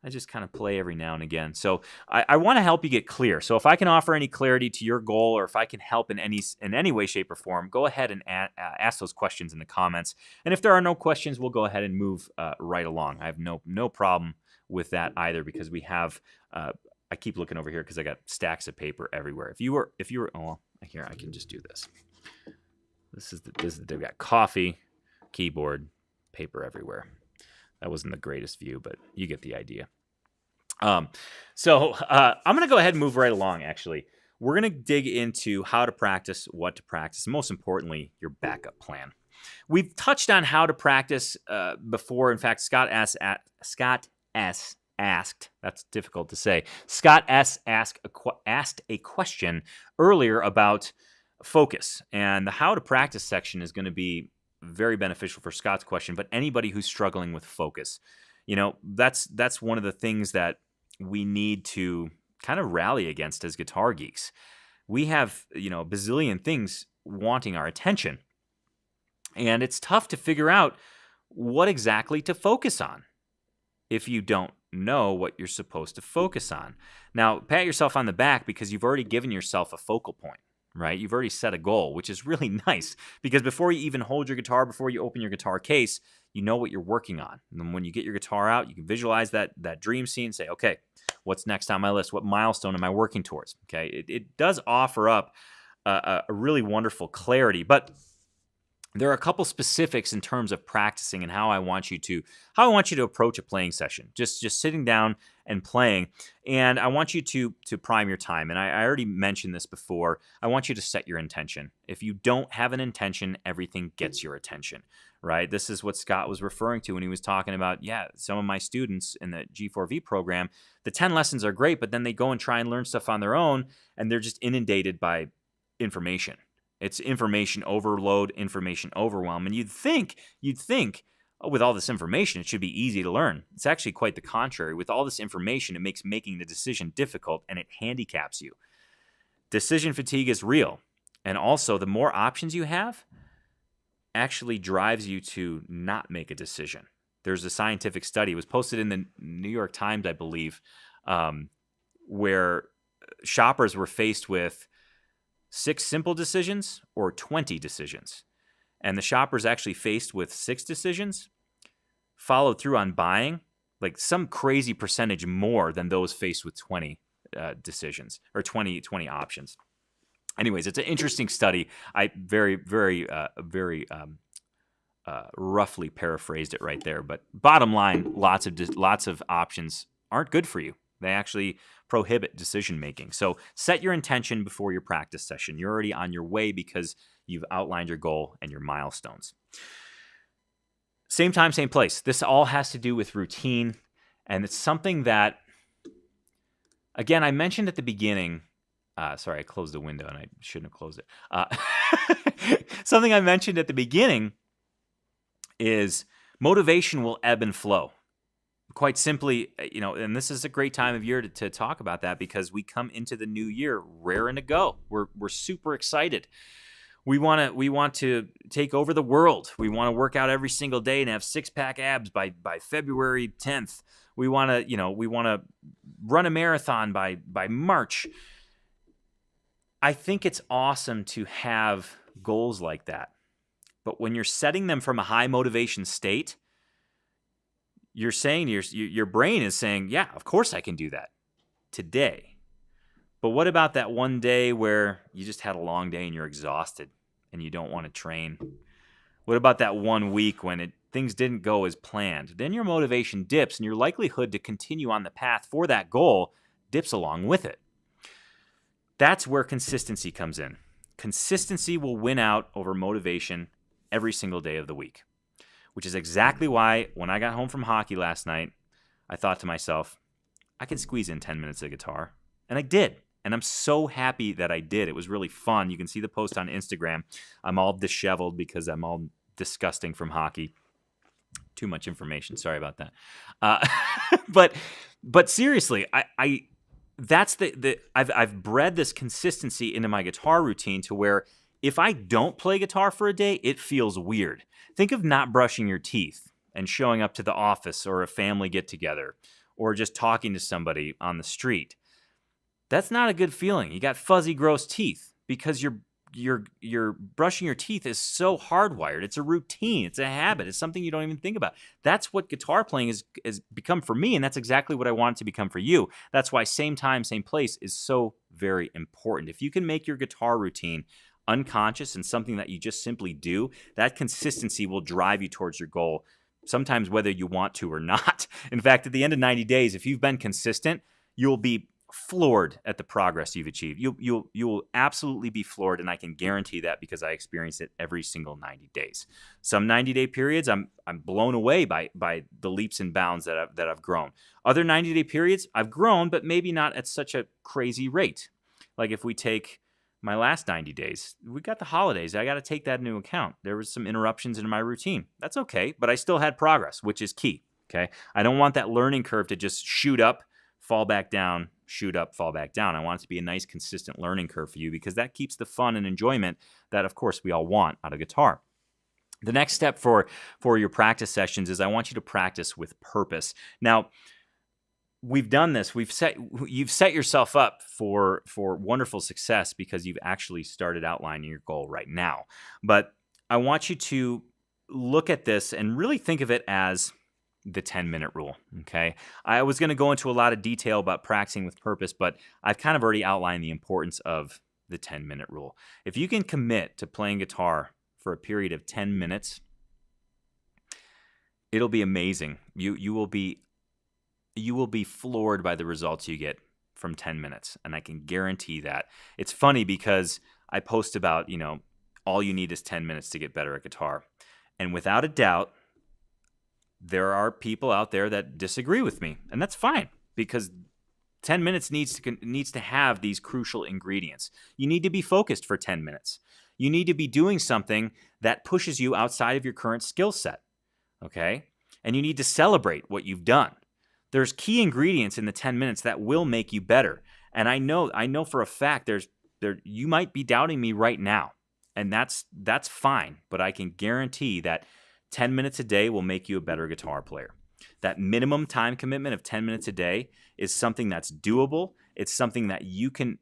I just kind of play every now and again. So I want to help you get clear. So if I can offer any clarity to your goal, or if I can help in any way, shape, or form, go ahead and ask those questions in the comments. And if there are no questions, we'll go ahead and move right along. I have no problem with that either, because we have. I keep looking over here because I got stacks of paper everywhere. If you were, here I can just do this. They've got coffee, keyboard, paper everywhere. That wasn't the greatest view, but you get the idea. So I'm going to go ahead and move right along, actually. We're going to dig into how to practice, what to practice, and most importantly, your backup plan. We've touched on how to practice before. In fact, Scott S. asked, that's difficult to say, Scott S. asked a question earlier about focus. And the how to practice section is going to be very beneficial for Scott's question, but anybody who's struggling with focus, that's one of the things that we need to kind of rally against as guitar geeks. We have, a bazillion things wanting our attention, and it's tough to figure out what exactly to focus on if you don't know what you're supposed to focus on. Now, pat yourself on the back because you've already given yourself a focal point. right? You've already set a goal, which is really nice because before you even hold your guitar, before you open your guitar case, you know what you're working on. And then when you get your guitar out, you can visualize that dream scene, say, okay, what's next on my list? What milestone am I working towards? Okay, it does offer up a really wonderful clarity, but there are a couple specifics in terms of practicing and how I want you to approach a playing session. Just sitting down and playing, and I want you to prime your time. And I already mentioned this before. I want you to set your intention. If you don't have an intention, everything gets your attention, right? This is what Scott was referring to when he was talking about, some of my students in the G4V program, the 10 lessons are great, but then they go and try and learn stuff on their own, and they're just inundated by information. It's information overload, information overwhelm. And you'd think, with all this information, it should be easy to learn. It's actually quite the contrary. With all this information, it makes making the decision difficult and it handicaps you. Decision fatigue is real. And also, the more options you have actually drives you to not make a decision. There's a scientific study. It was posted in the New York Times, I believe, where shoppers were faced with 6 simple decisions or 20 decisions. And the shoppers actually faced with 6 decisions followed through on buying like some crazy percentage more than those faced with 20 decisions or 20 options. Anyways, it's an interesting study. I very roughly paraphrased it right there. But bottom line, lots of options aren't good for you. They actually prohibit decision making. So set your intention before your practice session. You're already on your way because you've outlined your goal and your milestones. Same time, same place. This all has to do with routine. And it's something that, again, I mentioned at the beginning. Sorry, I closed the window and I shouldn't have closed it. Something I mentioned at the beginning is motivation will ebb and flow. Quite simply, and this is a great time of year to talk about that because we come into the new year raring to go. We're super excited. We want to take over the world. We want to work out every single day and have 6-pack abs by February 10th. We want to run a marathon by March. I think it's awesome to have goals like that. But when you're setting them from a high motivation state, you're saying your brain is saying, yeah, of course I can do that today. But what about that one day where you just had a long day and you're exhausted and you don't want to train? What about that one week when things didn't go as planned? Then your motivation dips and your likelihood to continue on the path for that goal dips along with it. That's where consistency comes in. Consistency will win out over motivation every single day of the week. Which is exactly why when I got home from hockey last night, I thought to myself, I can squeeze in 10 minutes of guitar. And I did. And I'm so happy that I did. It was really fun. You can see the post on Instagram. I'm all disheveled because I'm all disgusting from hockey. Too much information. Sorry about that. But seriously, I've bred this consistency into my guitar routine to where if I don't play guitar for a day, it feels weird. Think of not brushing your teeth and showing up to the office or a family get-together or just talking to somebody on the street. That's not a good feeling. You got fuzzy, gross teeth because you're brushing your teeth is so hardwired. It's a routine. It's a habit. It's something you don't even think about. That's what guitar playing has become for me, and that's exactly what I want it to become for you. That's why same time, same place is so very important. If you can make your guitar routine unconscious and something that you just simply do, that consistency will drive you towards your goal, sometimes whether you want to or not. In fact, at the end of 90 days, if you've been consistent, you'll be floored at the progress you've achieved. You will absolutely be floored, and I can guarantee that because I experience it every single 90 days. Some 90-day periods, I'm blown away by the leaps and bounds that I've grown. Other 90-day periods, I've grown, but maybe not at such a crazy rate. Like if we take my last 90 days, we got the holidays. I got to take that into account. There was some interruptions in my routine. That's okay, but I still had progress, which is key. Okay, I don't want that learning curve to just shoot up, fall back down, shoot up, fall back down. I want it to be a nice, consistent learning curve for you because that keeps the fun and enjoyment that, of course, we all want out of guitar. The next step for your practice sessions is I want you to practice with purpose. Now, we've done this. You've set yourself up for wonderful success because you've actually started outlining your goal right now. But I want you to look at this and really think of it as the 10-minute rule, okay? I was going to go into a lot of detail about practicing with purpose, but I've kind of already outlined the importance of the 10-minute rule. If you can commit to playing guitar for a period of 10 minutes, it'll be amazing. You will be floored by the results you get from 10 minutes, and I can guarantee that. It's funny because I post about, all you need is 10 minutes to get better at guitar. And without a doubt, there are people out there that disagree with me, and that's fine because 10 minutes needs to have these crucial ingredients. You need to be focused for 10 minutes. You need to be doing something that pushes you outside of your current skill set, okay? And you need to celebrate what you've done. There's key ingredients in the 10 minutes that will make you better. And I know for a fact you might be doubting me right now, and that's fine, but I can guarantee that 10 minutes a day will make you a better guitar player. That minimum time commitment of 10 minutes a day is something that's doable. It's something that you can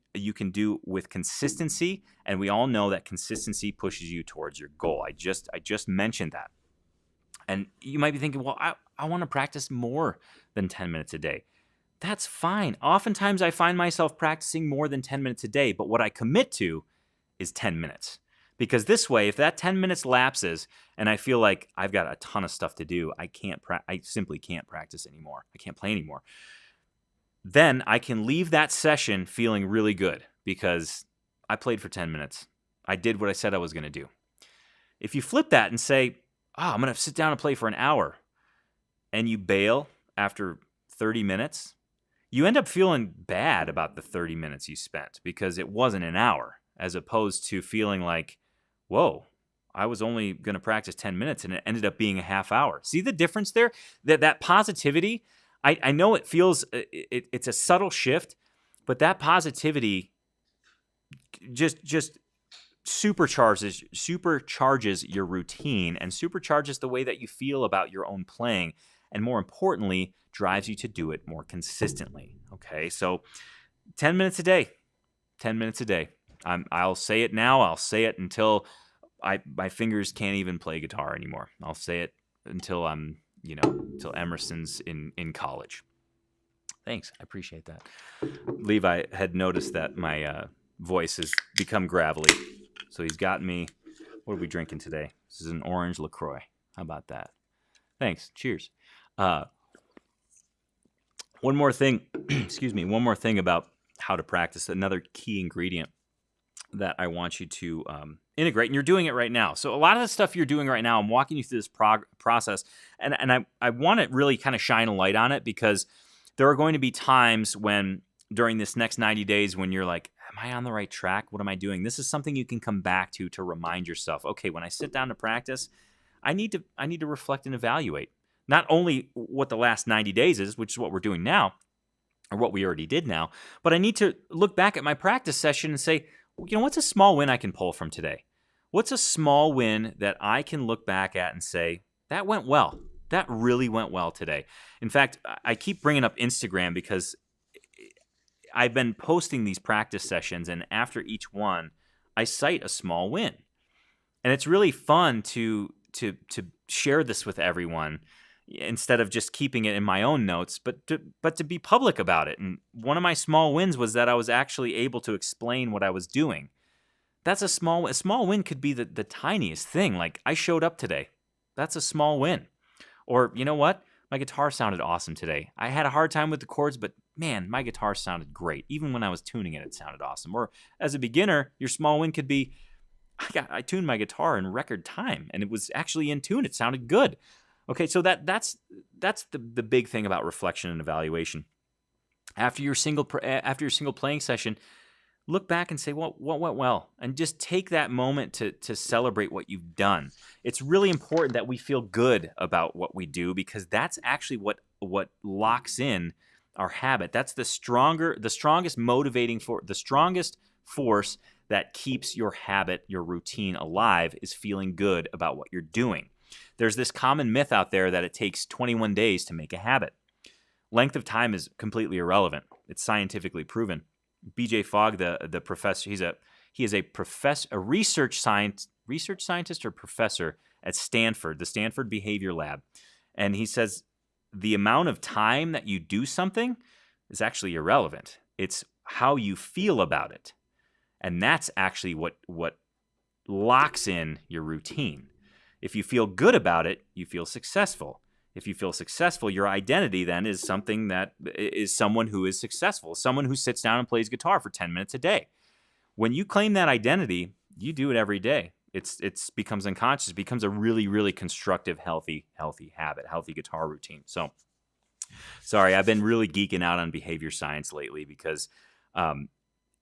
do with consistency, and we all know that consistency pushes you towards your goal. I just mentioned that. And you might be thinking, well, I want to practice more than 10 minutes a day. That's fine. Oftentimes I find myself practicing more than 10 minutes a day, but what I commit to is 10 minutes. Because this way, if that 10 minutes lapses and I feel like I've got a ton of stuff to do, I simply can't practice anymore. I can't play anymore. Then I can leave that session feeling really good because I played for 10 minutes. I did what I said I was going to do. If you flip that and say, I'm going to sit down and play for an hour, and you bail after 30 minutes, you end up feeling bad about the 30 minutes you spent because it wasn't an hour, as opposed to feeling like, whoa, I was only going to practice 10 minutes and it ended up being a half hour. See the difference there? That positivity, I know it feels, it's a subtle shift, but that positivity just supercharges your routine and supercharges the way that you feel about your own playing, and more importantly, drives you to do it more consistently. Okay, so 10 minutes a day. 10 minutes a day. I'll say it now. I'll say it until my fingers can't even play guitar anymore. I'll say it until until Emerson's in college. Thanks. I appreciate that. Levi had noticed that my voice has become gravelly. So he's got me. What are we drinking today? This is an orange LaCroix. How about that? Thanks. Cheers. One more thing. Excuse me. One more thing about how to practice. Another key ingredient that I want you to integrate, and you're doing it right now. So a lot of the stuff you're doing right now, I'm walking you through this process, and I want to really kind of shine a light on it because there are going to be times when during this next 90 days when you're like, am I on the right track? What am I doing? This is something you can come back to remind yourself, okay, when I sit down to practice, I need to reflect and evaluate not only what the last 90 days is, which is what we're doing now, or what we already did now, but I need to look back at my practice session and say, what's a small win I can pull from today? What's a small win that I can look back at and say, that went well. That really went well today. In fact, I keep bringing up Instagram because I've been posting these practice sessions, and after each one, I cite a small win. And it's really fun to share this with everyone instead of just keeping it in my own notes, but to be public about it. And one of my small wins was that I was actually able to explain what I was doing. That's a small win could be the tiniest thing. Like, I showed up today. That's a small win. Or, you know what? My guitar sounded awesome today. I had a hard time with the chords, but man, my guitar sounded great. Even when I was tuning it, it sounded awesome. Or as a beginner, your small win could be, I tuned my guitar in record time, and it was actually in tune. It sounded good. Okay, so that's the big thing about reflection and evaluation. After your single playing session, look back and say, what went well? And just take that moment to celebrate what you've done. It's really important that we feel good about what we do because that's actually what locks in our habit. That's the strongest force that keeps your habit, your routine alive is feeling good about what you're doing. There's this common myth out there that it takes 21 days to make a habit. length of time is completely irrelevant. It's scientifically proven. BJ Fogg, the professor, he is a research scientist or professor at Stanford, the Stanford Behavior Lab, and he says the amount of time that you do something is actually irrelevant. It's how you feel about it, and that's actually what locks in your routine. If you feel good about it, you feel successful. If you feel successful, your identity then is something that is someone who is successful, someone who sits down and plays guitar for 10 minutes a day. When you claim that identity, you do it every day. It's becomes unconscious. It becomes a really, really constructive, healthy habit, healthy guitar routine. So, sorry, I've been really geeking out on behavior science lately because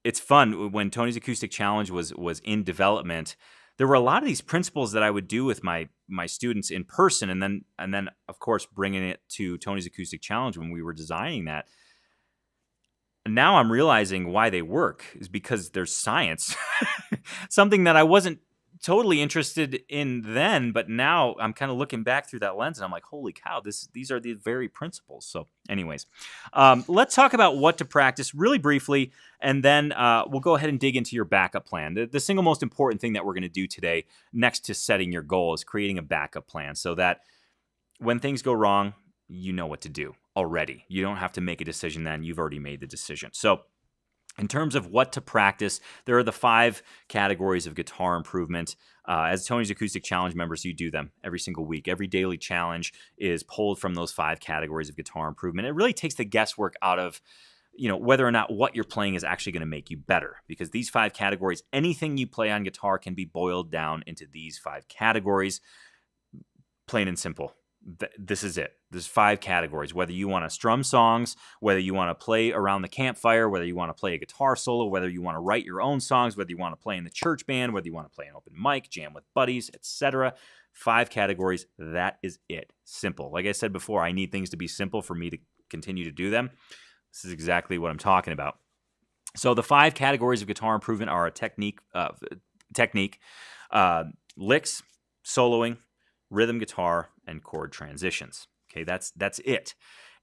it's fun. When Tony's Acoustic Challenge was in development, there were a lot of these principles that I would do with my students in person, and then of course bringing it to Tony's Acoustic Challenge when we were designing that. Now I'm realizing why they work is because there's science, something that I wasn't totally interested in then, but now I'm kind of looking back through that lens and I'm like, holy cow, these are the very principles. So anyways, let's talk about what to practice really briefly, and then we'll go ahead and dig into your backup plan. The single most important thing that we're going to do today, next to setting your goal, is creating a backup plan so that when things go wrong, you know what to do already. You don't have to make a decision then. You've already made the decision. So in terms of what to practice, there are the 5 categories of guitar improvement. As Tony's Acoustic Challenge members, you do them every single week. Every daily challenge is pulled from those 5 categories of guitar improvement. It really takes the guesswork out of whether or not what you're playing is actually going to make you better, because these 5 categories, anything you play on guitar can be boiled down into these 5 categories, plain and simple. This is it. There's 5 categories. Whether you want to strum songs, whether you want to play around the campfire, whether you want to play a guitar solo, whether you want to write your own songs, whether you want to play in the church band, whether you want to play an open mic, jam with buddies, etc. 5 categories. That is it. Simple. Like I said before, I need things to be simple for me to continue to do them. This is exactly what I'm talking about. So the 5 categories of guitar improvement are a technique, licks, soloing, rhythm guitar, and chord transitions. Okay, that's it.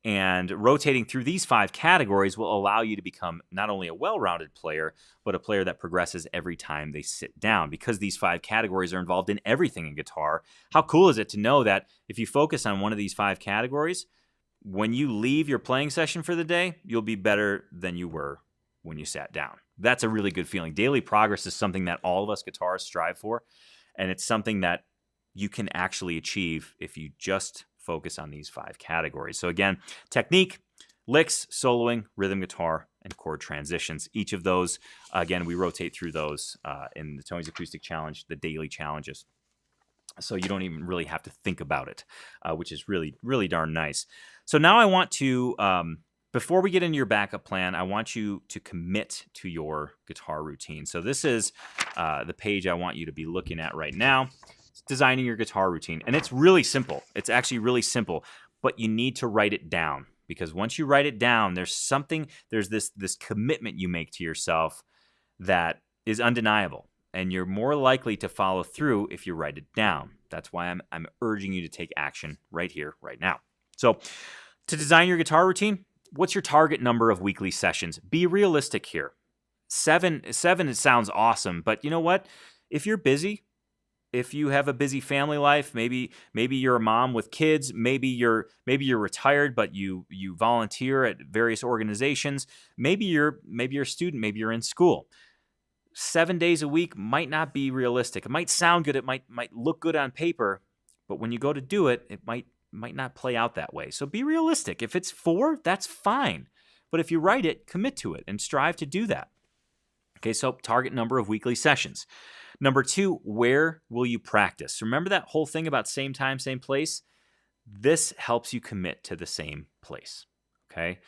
And rotating through these 5 categories will allow you to become not only a well-rounded player, but a player that progresses every time they sit down. Because these 5 categories are involved in everything in guitar, how cool is it to know that if you focus on one of these 5 categories, when you leave your playing session for the day, you'll be better than you were when you sat down. That's a really good feeling. Daily progress is something that all of us guitarists strive for, and it's something that you can actually achieve if you just focus on these 5 categories. So again, technique, licks, soloing, rhythm guitar, and chord transitions. Each of those, again, we rotate through those in the Tony's Acoustic Challenge, the daily challenges. So you don't even really have to think about it, which is really, really darn nice. So now I want to, before we get into your backup plan, I want you to commit to your guitar routine. So this is the page I want you to be looking at right now. Designing your guitar routine. And it's really simple. It's actually really simple, but you need to write it down, because once you write it down, there's this commitment you make to yourself that is undeniable, and you're more likely to follow through if you write it down. That's why I'm urging you to take action right here, right now. So to design your guitar routine, what's your target number of weekly sessions? Be realistic here. 7, it sounds awesome, but you know what? If you're busy, if you have a busy family life, maybe you're a mom with kids, maybe you're retired, but you volunteer at various organizations, maybe you're a student, maybe you're in school. 7 days a week might not be realistic. It might sound good, it might look good on paper, but when you go to do it, it might not play out that way. So be realistic. If it's 4, that's fine. But if you write it, commit to it and strive to do that. Okay, so target number of weekly sessions. Number 2, where will you practice? Remember that whole thing about same time, same place? This helps you commit to the same place, okay?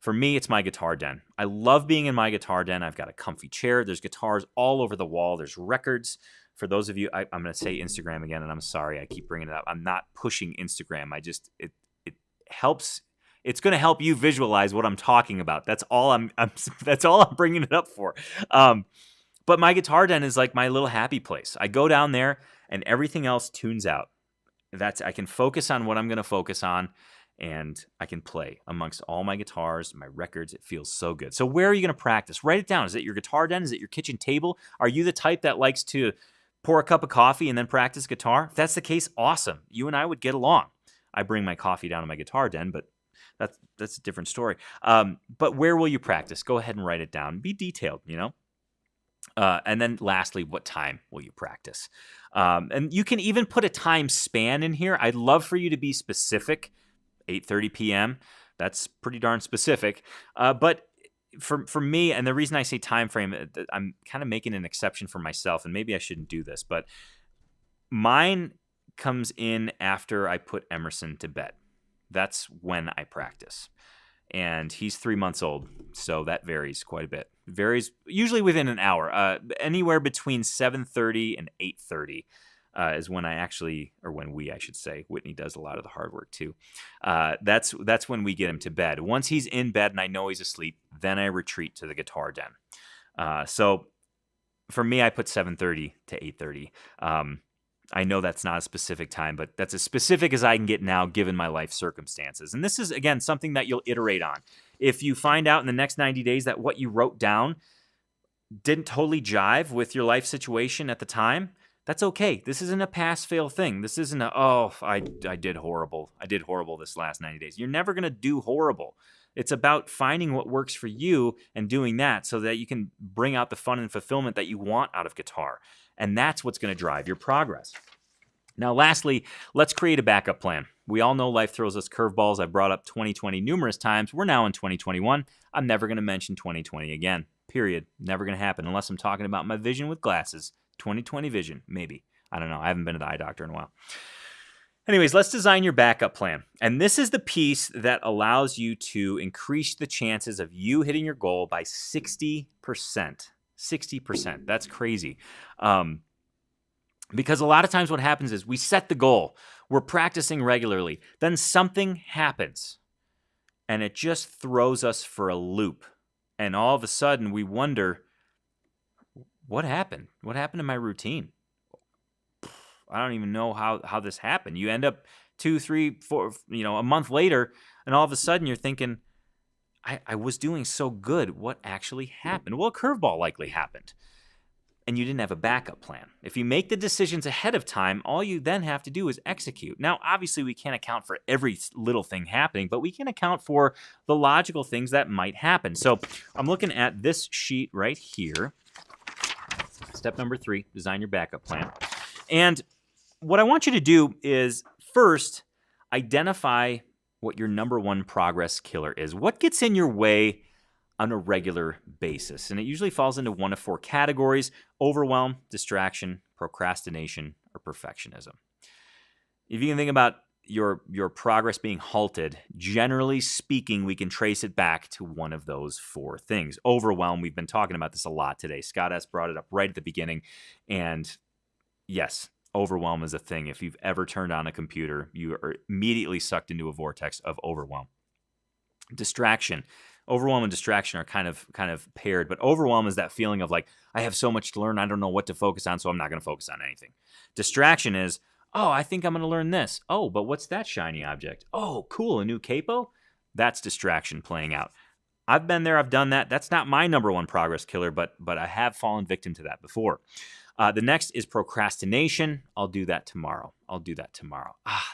For me, it's my guitar den. I love being in my guitar den. I've got a comfy chair. There's guitars all over the wall. There's records. For those of you, I'm going to say Instagram again, and I'm sorry I keep bringing it up. I'm not pushing Instagram. It helps. It's going to help you visualize what I'm talking about. That's all that's all I'm bringing it up for. But my guitar den is like my little happy place. I go down there and everything else tunes out. I can focus on what I'm going to focus on, and I can play amongst all my guitars, my records. It feels so good. So where are you going to practice? Write it down. Is it your guitar den? Is it your kitchen table? Are you the type that likes to pour a cup of coffee and then practice guitar? If that's the case, awesome. You and I would get along. I bring my coffee down to my guitar den, but that's a different story. But where will you practice? Go ahead and write it down. Be detailed, and then lastly, what time will you practice? And you can even put a time span in here. I'd love for you to be specific. 8:30 p.m. That's pretty darn specific. But for me, and the reason I say time frame, I'm kind of making an exception for myself, and maybe I shouldn't do this, but mine comes in after I put Emerson to bed. That's when I practice. And he's 3 months old, so that varies quite a bit. Varies usually within an hour. Anywhere between 7:30 and 8:30 is when I should say. Whitney does a lot of the hard work too. That's when we get him to bed. Once he's in bed and I know he's asleep, then I retreat to the guitar den. So for me, I put 7:30 to 8:30. I know that's not a specific time, but that's as specific as I can get now given my life circumstances. And this is, again, something that you'll iterate on. If you find out in the next 90 days that what you wrote down didn't totally jive with your life situation at the time, that's okay. This isn't a pass-fail thing. This isn't I did horrible. I did horrible this last 90 days. You're never going to do horrible. It's about finding what works for you and doing that so that you can bring out the fun and fulfillment that you want out of guitar. And that's what's going to drive your progress. Now, lastly, let's create a backup plan. We all know life throws us curveballs. I've brought up 2020 numerous times. We're now in 2021. I'm never going to mention 2020 again. Period. Never going to happen unless I'm talking about my vision with glasses. 2020 vision, maybe. I don't know. I haven't been to the eye doctor in a while. Anyways, let's design your backup plan. And this is the piece that allows you to increase the chances of you hitting your goal by 60%. 60%. That's crazy. Because a lot of times what happens is we set the goal. We're practicing regularly. Then something happens. And it just throws us for a loop. And all of a sudden we wonder, what happened? What happened to my routine? I don't even know how this happened. You end up 2, 3, 4, a month later, and all of a sudden you're thinking, I was doing so good. What actually happened? Well, a curveball likely happened. And you didn't have a backup plan. If you make the decisions ahead of time, all you then have to do is execute. Now, obviously, we can't account for every little thing happening, but we can account for the logical things that might happen. So I'm looking at this sheet right here. Step number 3, design your backup plan. And what I want you to do is first identify what your number one progress killer is. What gets in your way on a regular basis? And it usually falls into one of 4 categories: overwhelm, distraction, procrastination, or perfectionism. If you can think about your progress being halted, generally speaking, we can trace it back to one of those 4 things. Overwhelm, we've been talking about this a lot today. Scott S. brought it up right at the beginning. And yes, overwhelm is a thing. If you've ever turned on a computer, you are immediately sucked into a vortex of overwhelm. Distraction. Overwhelm and distraction are kind of paired, but overwhelm is that feeling of like, I have so much to learn, I don't know what to focus on, so I'm not going to focus on anything. Distraction is, I think I'm going to learn this. Oh, but what's that shiny object? Oh, cool, a new capo? That's distraction playing out. I've been there, I've done that. That's not my number one progress killer, but I have fallen victim to that before. The next is procrastination. I'll do that tomorrow.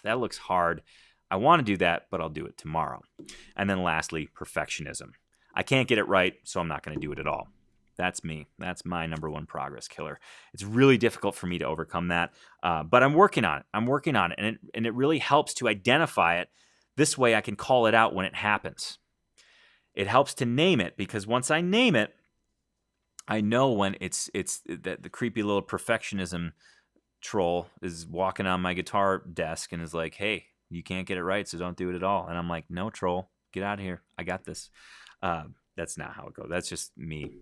That looks hard. I want to do that, but I'll do it tomorrow. And then lastly, perfectionism. I can't get it right, so I'm not going to do it at all. That's me. That's my number one progress killer. It's really difficult for me to overcome that, but I'm working on it. And it really helps to identify it. This way I can call it out when it happens. It helps to name it, because once I name it, I know when it's that the creepy little perfectionism troll is walking on my guitar desk and is like, hey, you can't get it right, so don't do it at all. And I'm like, no, troll, get out of here. I got this. That's not how it goes. That's just me.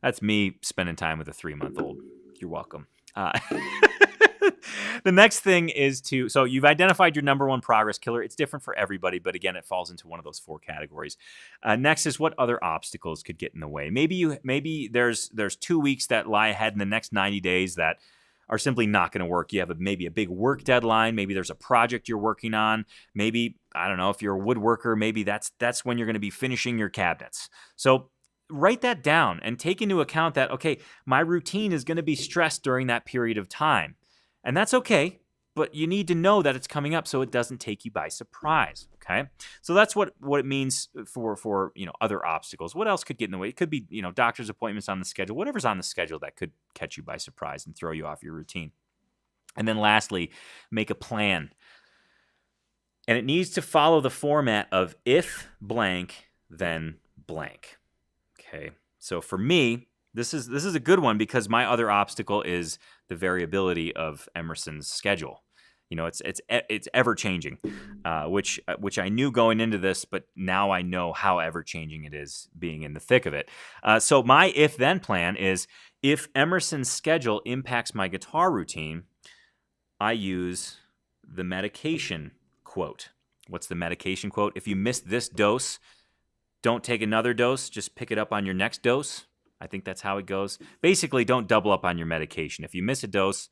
That's me spending time with a 3-month-old. You're welcome. The next thing is so you've identified your number one progress killer. It's different for everybody, but again, it falls into one of those 4 categories. Next is what other obstacles could get in the way. Maybe there's 2 weeks that lie ahead in the next 90 days that are simply not going to work. You have maybe a big work deadline. Maybe there's a project you're working on. Maybe, I don't know, if you're a woodworker, maybe that's when you're going to be finishing your cabinets. So write that down and take into account that, okay, my routine is going to be stressed during that period of time. And that's okay, but you need to know that it's coming up so it doesn't take you by surprise, okay? So that's what it means for other obstacles. What else could get in the way? It could be, doctor's appointments on the schedule, whatever's on the schedule that could catch you by surprise and throw you off your routine. And then lastly, make a plan. And it needs to follow the format of if blank, then blank. Okay, so for me, this is a good one because my other obstacle is the variability of Emerson's schedule. It's ever changing, which I knew going into this, but now I know how ever changing it is being in the thick of it. So my if then plan is if Emerson's schedule impacts my guitar routine, I use the medication quote. What's the medication quote? If you miss this dose, don't take another dose, just pick it up on your next dose. I think that's how it goes. Basically, don't double up on your medication. If you miss a dose,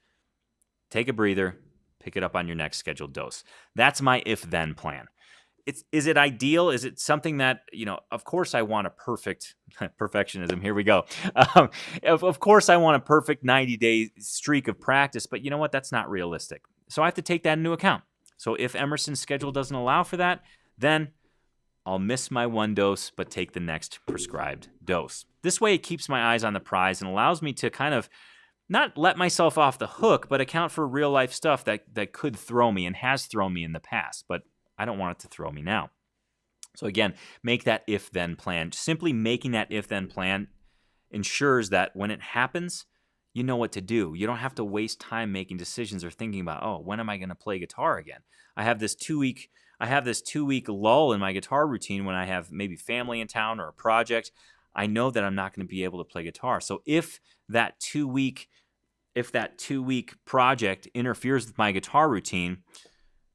take a breather, pick it up on your next scheduled dose. That's my if-then plan. Is it ideal? Is it something that, of course I want a perfect, perfectionism, here we go. Of course I want a perfect 90-day streak of practice, but you know what? That's not realistic. So I have to take that into account. So if Emerson's schedule doesn't allow for that, then I'll miss my one dose, but take the next prescribed dose. This way it keeps my eyes on the prize and allows me to kind of not let myself off the hook, but account for real life stuff that could throw me and has thrown me in the past, but I don't want it to throw me now. So again, make that if-then plan. Simply making that if-then plan ensures that when it happens, you know what to do. You don't have to waste time making decisions or thinking about, when am I going to play guitar again? I have this two-week lull in my guitar routine when I have maybe family in town or a project. I know that I'm not going to be able to play guitar. So if that two-week project interferes with my guitar routine,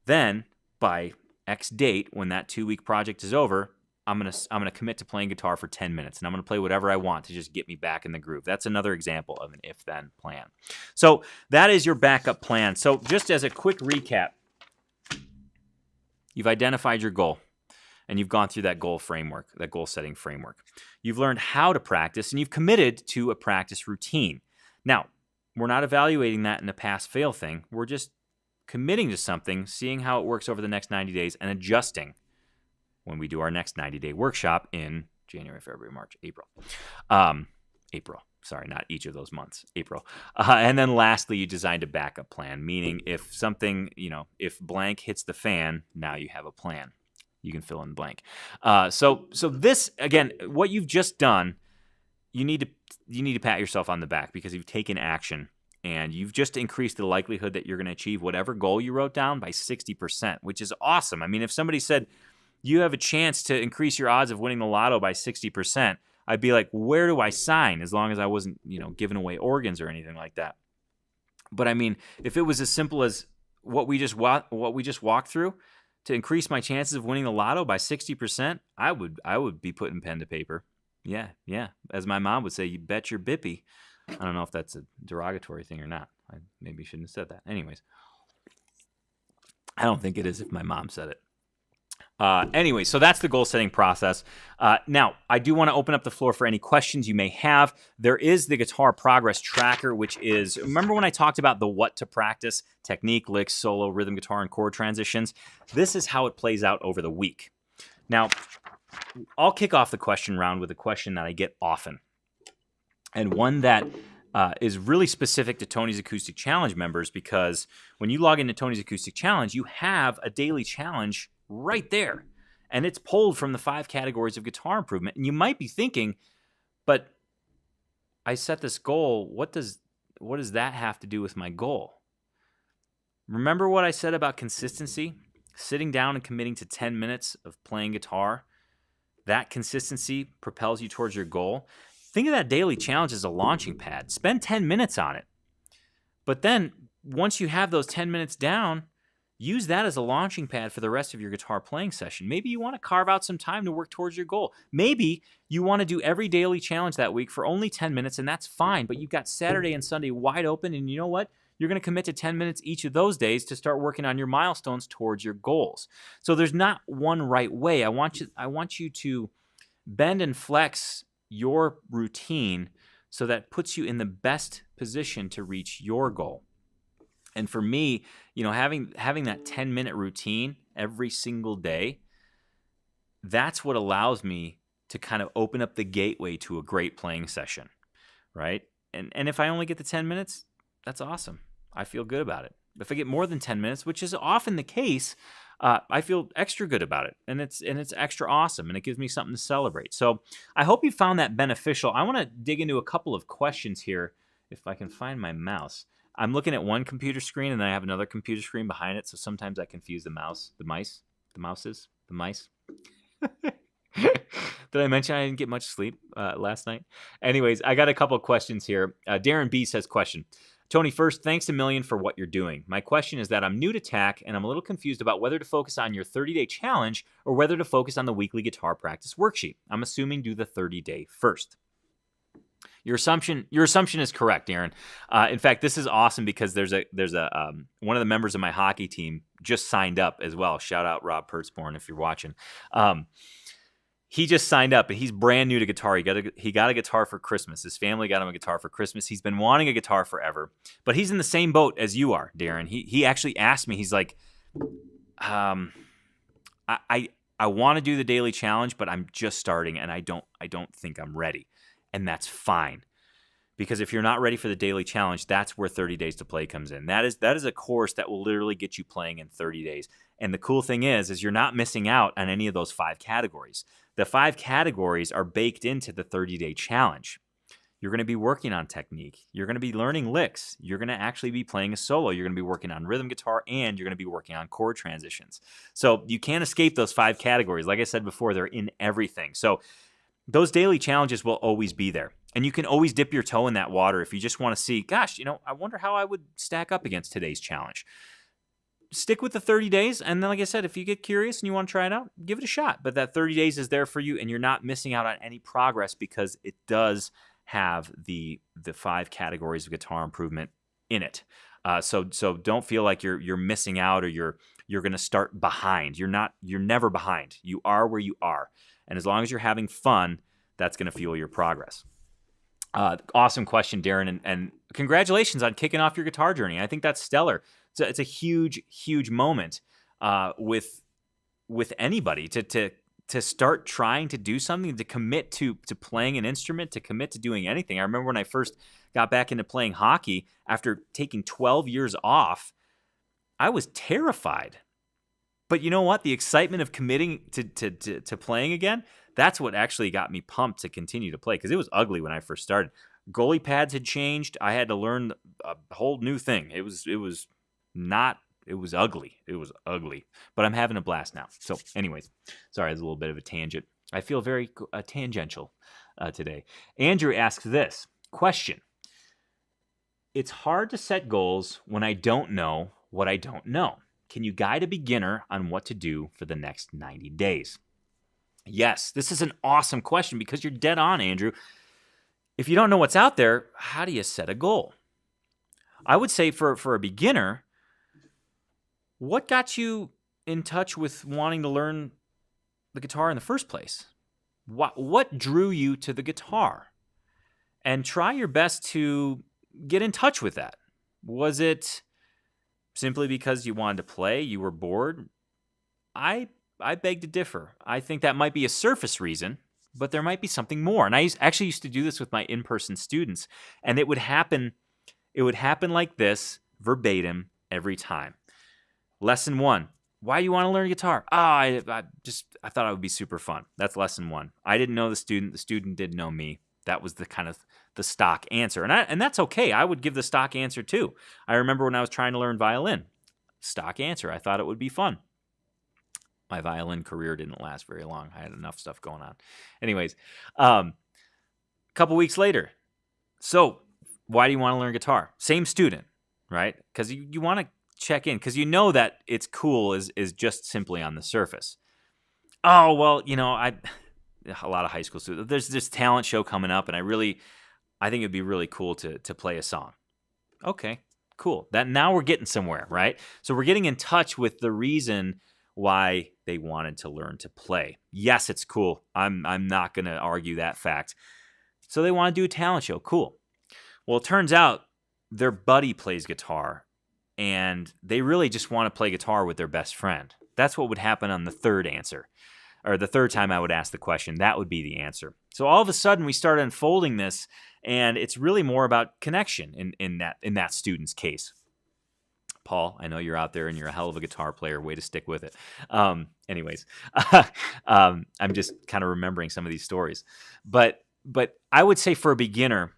then by X date, when that 2-week project is over, I'm gonna commit to playing guitar for 10 minutes, and I'm gonna play whatever I want to just get me back in the groove. That's another example of an if-then plan. So that is your backup plan. So just as a quick recap, you've identified your goal, and you've gone through that goal setting framework. You've learned how to practice, and you've committed to a practice routine. Now, we're not evaluating that in a pass-fail thing. We're just committing to something, seeing how it works over the next 90 days, and adjusting when we do our next 90-day workshop in January, February, March, April. Sorry, not each of those months, April. And then lastly, you designed a backup plan, meaning if something, if blank hits the fan, now you have a plan. You can fill in blank. So this, again, what you've just done, you need to pat yourself on the back because you've taken action. And you've just increased the likelihood that you're going to achieve whatever goal you wrote down by 60%, which is awesome. I mean, if somebody said you have a chance to increase your odds of winning the lotto by 60%, I'd be like, where do I sign? As long as I wasn't, giving away organs or anything like that. But I mean, if it was as simple as what we just walked through to increase my chances of winning the lotto by 60%, I would be putting pen to paper. Yeah. As my mom would say, you bet your bippy. I don't know if that's a derogatory thing or not. I maybe shouldn't have said that. Anyways, I don't think it is if my mom said it. Anyway, so that's the goal setting process. Now, I do want to open up the floor for any questions you may have. There is the guitar progress tracker, which is, remember when I talked about the what to practice, technique, licks, solo, rhythm guitar, and chord transitions? This is how it plays out over the week. Now, I'll kick off the question round with a question that I get often, and one that is really specific to Tony's Acoustic Challenge members, because when you log into Tony's Acoustic Challenge, you have a daily challenge right there. And it's pulled from the 5 categories of guitar improvement. And you might be thinking, but I set this goal. What does that have to do with my goal? Remember what I said about consistency? Sitting down and committing to 10 minutes of playing guitar. That consistency propels you towards your goal. Think of that daily challenge as a launching pad. Spend 10 minutes on it. But then once you have those 10 minutes down, use that as a launching pad for the rest of your guitar playing session. Maybe you want to carve out some time to work towards your goal. Maybe you want to do every daily challenge that week for only 10 minutes, and that's fine. But you've got Saturday and Sunday wide open, and you know what? you're going to commit to 10 minutes each of those days to start working on your milestones towards your goals. So there's not one right way. I want you to bend and flex your routine so that puts you in the best position to reach your goal. And for me, having that 10-minute routine every single day, that's what allows me to kind of open up the gateway to a great playing session, right? And if I only get the 10 minutes, that's awesome. I feel good about it. If I get more than 10 minutes, which is often the case, I feel extra good about it, and it's extra awesome, and it gives me something to celebrate. So I hope you found that beneficial. I want to dig into a couple of questions here, if I can find my mouse. I'm looking at one computer screen, and then I have another computer screen behind it, so sometimes I confuse the mice. Did I mention I didn't get much sleep last night? Anyways, I got a couple of questions here. Darren B says, question. Tony, first, thanks a million for what you're doing. My question is that I'm new to TAC, and I'm a little confused about whether to focus on your 30-day challenge or whether to focus on the weekly guitar practice worksheet. I'm assuming do the 30-day first. Your assumption is correct, Darren. In fact, this is awesome because there's a one of the members of my hockey team just signed up as well. Shout out Rob Pertzborn if you're watching. He just signed up, and he's brand new to guitar. He got a guitar for Christmas. His family got him a guitar for Christmas. He's been wanting a guitar forever, but he's in the same boat as you are, Darren. He actually asked me. He's like, I want to do the daily challenge, but I'm just starting, and I don't think I'm ready, and that's fine. Because if you're not ready for the daily challenge, that's where 30 Days to Play comes in. That is a course that will literally get you playing in 30 days. And the cool thing is you're not missing out on any of those 5 categories. The 5 categories are baked into the 30-day challenge. You're going to be working on technique. You're going to be learning licks. You're going to actually be playing a solo. You're going to be working on rhythm guitar, and you're going to be working on chord transitions. So you can't escape those 5 categories. Like I said before, they're in everything. So those daily challenges will always be there. And you can always dip your toe in that water if you just want to see, gosh, I wonder how I would stack up against today's challenge. Stick with the 30 days, and then, like I said, if you get curious and you want to try it out, give it a shot. But that 30 days is there for you, and you're not missing out on any progress because it does have the 5 categories of guitar improvement in it. So don't feel like you're missing out or you're going to start behind. You're never behind. You are where you are, and as long as you're having fun, that's going to fuel your progress. Awesome question, Darren, and congratulations on kicking off your guitar journey. I think that's stellar. It's a huge, huge moment with anybody to start trying to do something, to commit to playing an instrument, to commit to doing anything. I remember when I first got back into playing hockey after taking 12 years off, I was terrified. But you know what? The excitement of committing to playing again, that's what actually got me pumped to continue to play, because it was ugly when I first started. Goalie pads had changed. I had to learn a whole new thing. It was ugly. It was ugly. But I'm having a blast now. So anyways, sorry, it's a little bit of a tangent. I feel very tangential today. Andrew asks this question. It's hard to set goals when I don't know what I don't know. Can you guide a beginner on what to do for the next 90 days? Yes, this is an awesome question because you're dead on, Andrew. If you don't know what's out there, how do you set a goal? I would say for a beginner, what got you in touch with wanting to learn the guitar in the first place? What drew you to the guitar? And try your best to get in touch with that. Was it simply because you wanted to play, you were bored? I beg to differ. I think that might be a surface reason, but there might be something more. And I actually used to do this with my in-person students, and it would happen like this, verbatim, every time. Lesson 1. Why do you want to learn guitar? I thought it would be super fun. That's lesson 1. I didn't know the student. The student didn't know me. That was the kind of the stock answer. And that's okay. I would give the stock answer too. I remember when I was trying to learn violin. Stock answer. I thought it would be fun. My violin career didn't last very long. I had enough stuff going on. Anyways, a couple weeks later. So why do you want to learn guitar? Same student, right? Because you want to check in, because you know that it's cool is just simply on the surface. Oh, well, a lot of high school students, there's this talent show coming up, and I think it'd be really cool to play a song. Okay, Cool. That now we're getting somewhere, right? So we're getting in touch with the reason why they wanted to learn to play. Yes, it's cool. I'm not going to argue that fact. So they want to do a talent show. Cool. Well, it turns out their buddy plays guitar, and they really just want to play guitar with their best friend. That's what would happen on the third answer, or the third time I would ask the question. That would be the answer. So all of a sudden, we start unfolding this, and it's really more about connection in that student's case. Paul, I know you're out there and you're a hell of a guitar player. Way to stick with it. Anyways, I'm just kind of remembering some of these stories. But I would say for a beginner,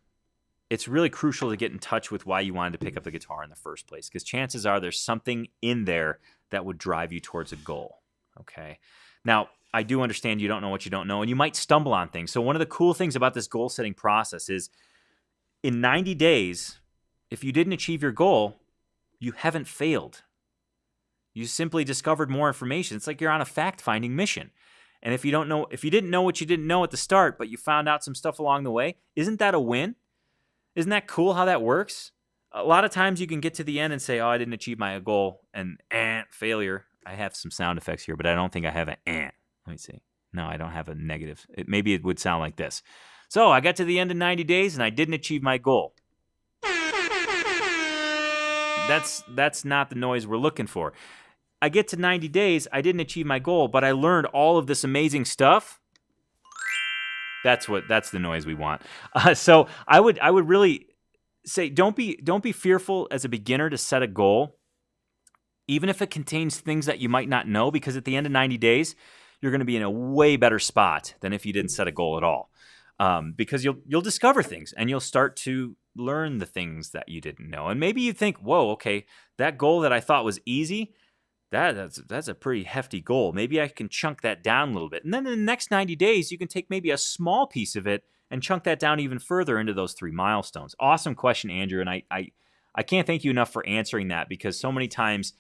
it's really crucial to get in touch with why you wanted to pick up the guitar in the first place, because chances are there's something in there that would drive you towards a goal. Okay. Now, I do understand you don't know what you don't know, and you might stumble on things. So one of the cool things about this goal-setting process is in 90 days, if you didn't achieve your goal, you haven't failed. You simply discovered more information. It's like you're on a fact-finding mission. And if you didn't know what you didn't know at the start, but you found out some stuff along the way, isn't that a win? Isn't that cool how that works? A lot of times you can get to the end and say, oh, I didn't achieve my goal, and failure. I have some sound effects here, but I don't think I have an Let me see. No, I don't have a negative. Maybe it would sound like this. So I got to the end of 90 days, and I didn't achieve my goal. That's not the noise we're looking for. I get to 90 days, I didn't achieve my goal, but I learned all of this amazing stuff. That's the noise we want. So I would really say don't be fearful as a beginner to set a goal, even if it contains things that you might not know, because at the end of 90 days, you're going to be in a way better spot than if you didn't set a goal at all. Because you'll discover things and you'll start to learn the things that you didn't know. And maybe you think, whoa, okay, that goal that I thought was easy, that's a pretty hefty goal. Maybe I can chunk that down a little bit. And then in the next 90 days, you can take maybe a small piece of it and chunk that down even further into those 3 milestones. Awesome question, Andrew. And I can't thank you enough for answering that, because so many times,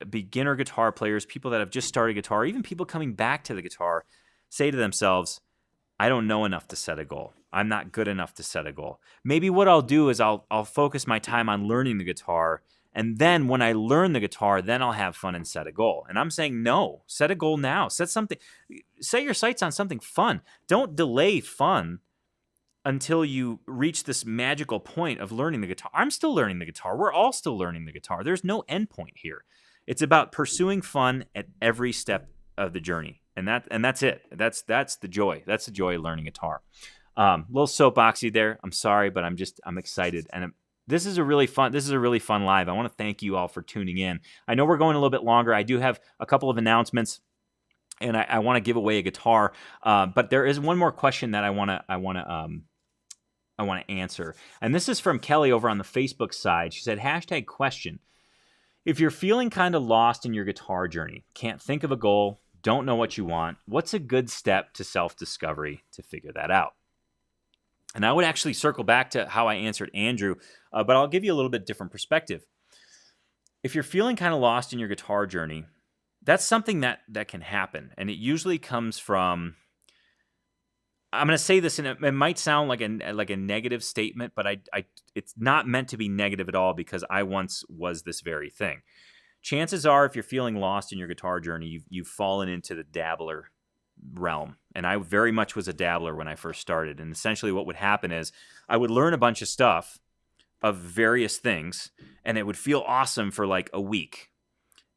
beginner guitar players, people that have just started guitar, even people coming back to the guitar, say to themselves, I don't know enough to set a goal. I'm not good enough to set a goal. Maybe what I'll do is I'll focus my time on learning the guitar, and then when I learn the guitar, then I'll have fun and set a goal. And I'm saying no. Set a goal now. Set your sights on something fun. Don't delay fun until you reach this magical point of learning the guitar. I'm still learning the guitar. We're all still learning the guitar. There's no end point here. It's about pursuing fun at every step of the journey. And that's it. That's the joy. That's the joy of learning guitar. Little soapboxy there. I'm sorry, but I'm excited. And this is a really fun live. I want to thank you all for tuning in. I know we're going a little bit longer. I do have a couple of announcements, and I want to give away a guitar. But there is one more question that I want to answer. And this is from Kelly over on the Facebook side. She said, #question. If you're feeling kind of lost in your guitar journey, can't think of a goal, don't know what you want, what's a good step to self-discovery to figure that out? And I would actually circle back to how I answered Andrew, but I'll give you a little bit different perspective. If you're feeling kind of lost in your guitar journey, that's something that can happen. And it usually comes from, I'm going to say this, and it might sound like a negative statement, but it's not meant to be negative at all, because I once was this very thing. Chances are, if you're feeling lost in your guitar journey, you've fallen into the dabbler realm. And I very much was a dabbler when I first started. And essentially what would happen is I would learn a bunch of stuff of various things, and it would feel awesome for like a week.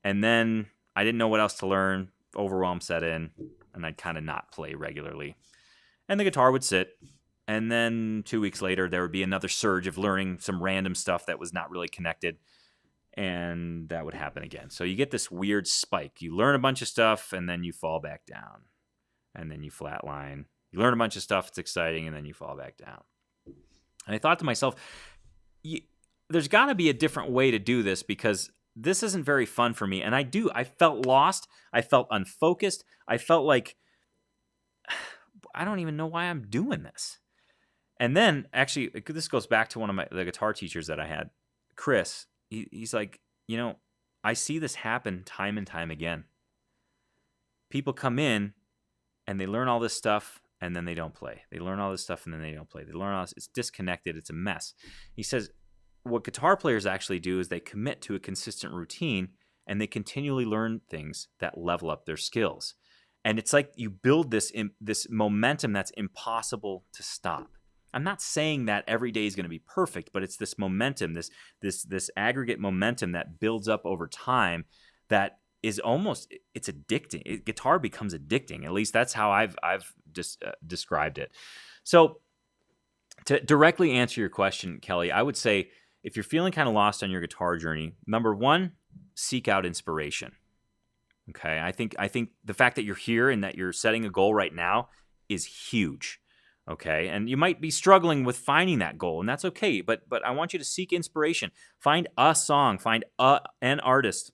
And then I didn't know what else to learn. Overwhelm set in, and I'd kind of not play regularly. And the guitar would sit. And then 2 weeks later, there would be another surge of learning some random stuff that was not really connected. And that would happen again. So you get this weird spike. You learn a bunch of stuff, and then you fall back down. And then you flatline. You learn a bunch of stuff, it's exciting, and then you fall back down. And I thought to myself, there's got to be a different way to do this, because this isn't very fun for me. And I felt lost. I felt unfocused. I felt like, I don't even know why I'm doing this. And then, actually, this goes back to one of the guitar teachers that I had, Chris. He's like, I see this happen time and time again. People come in, and they learn all this stuff, and then they don't play. They learn all this stuff and then they don't play. They learn all this. It's disconnected. It's a mess. He says what guitar players actually do is they commit to a consistent routine and they continually learn things that level up their skills. And it's like you build this momentum that's impossible to stop. I'm not saying that every day is going to be perfect, but it's this momentum, this aggregate momentum that builds up over time that is almost, it's addicting. Guitar becomes addicting. At least that's how I've just described it. So to directly answer your question, Kelly, I would say if you're feeling kind of lost on your guitar journey, number one, seek out inspiration. Okay, I think the fact that you're here and that you're setting a goal right now is huge. Okay, and you might be struggling with finding that goal, and that's okay. But I want you to seek inspiration. Find a song, find an artist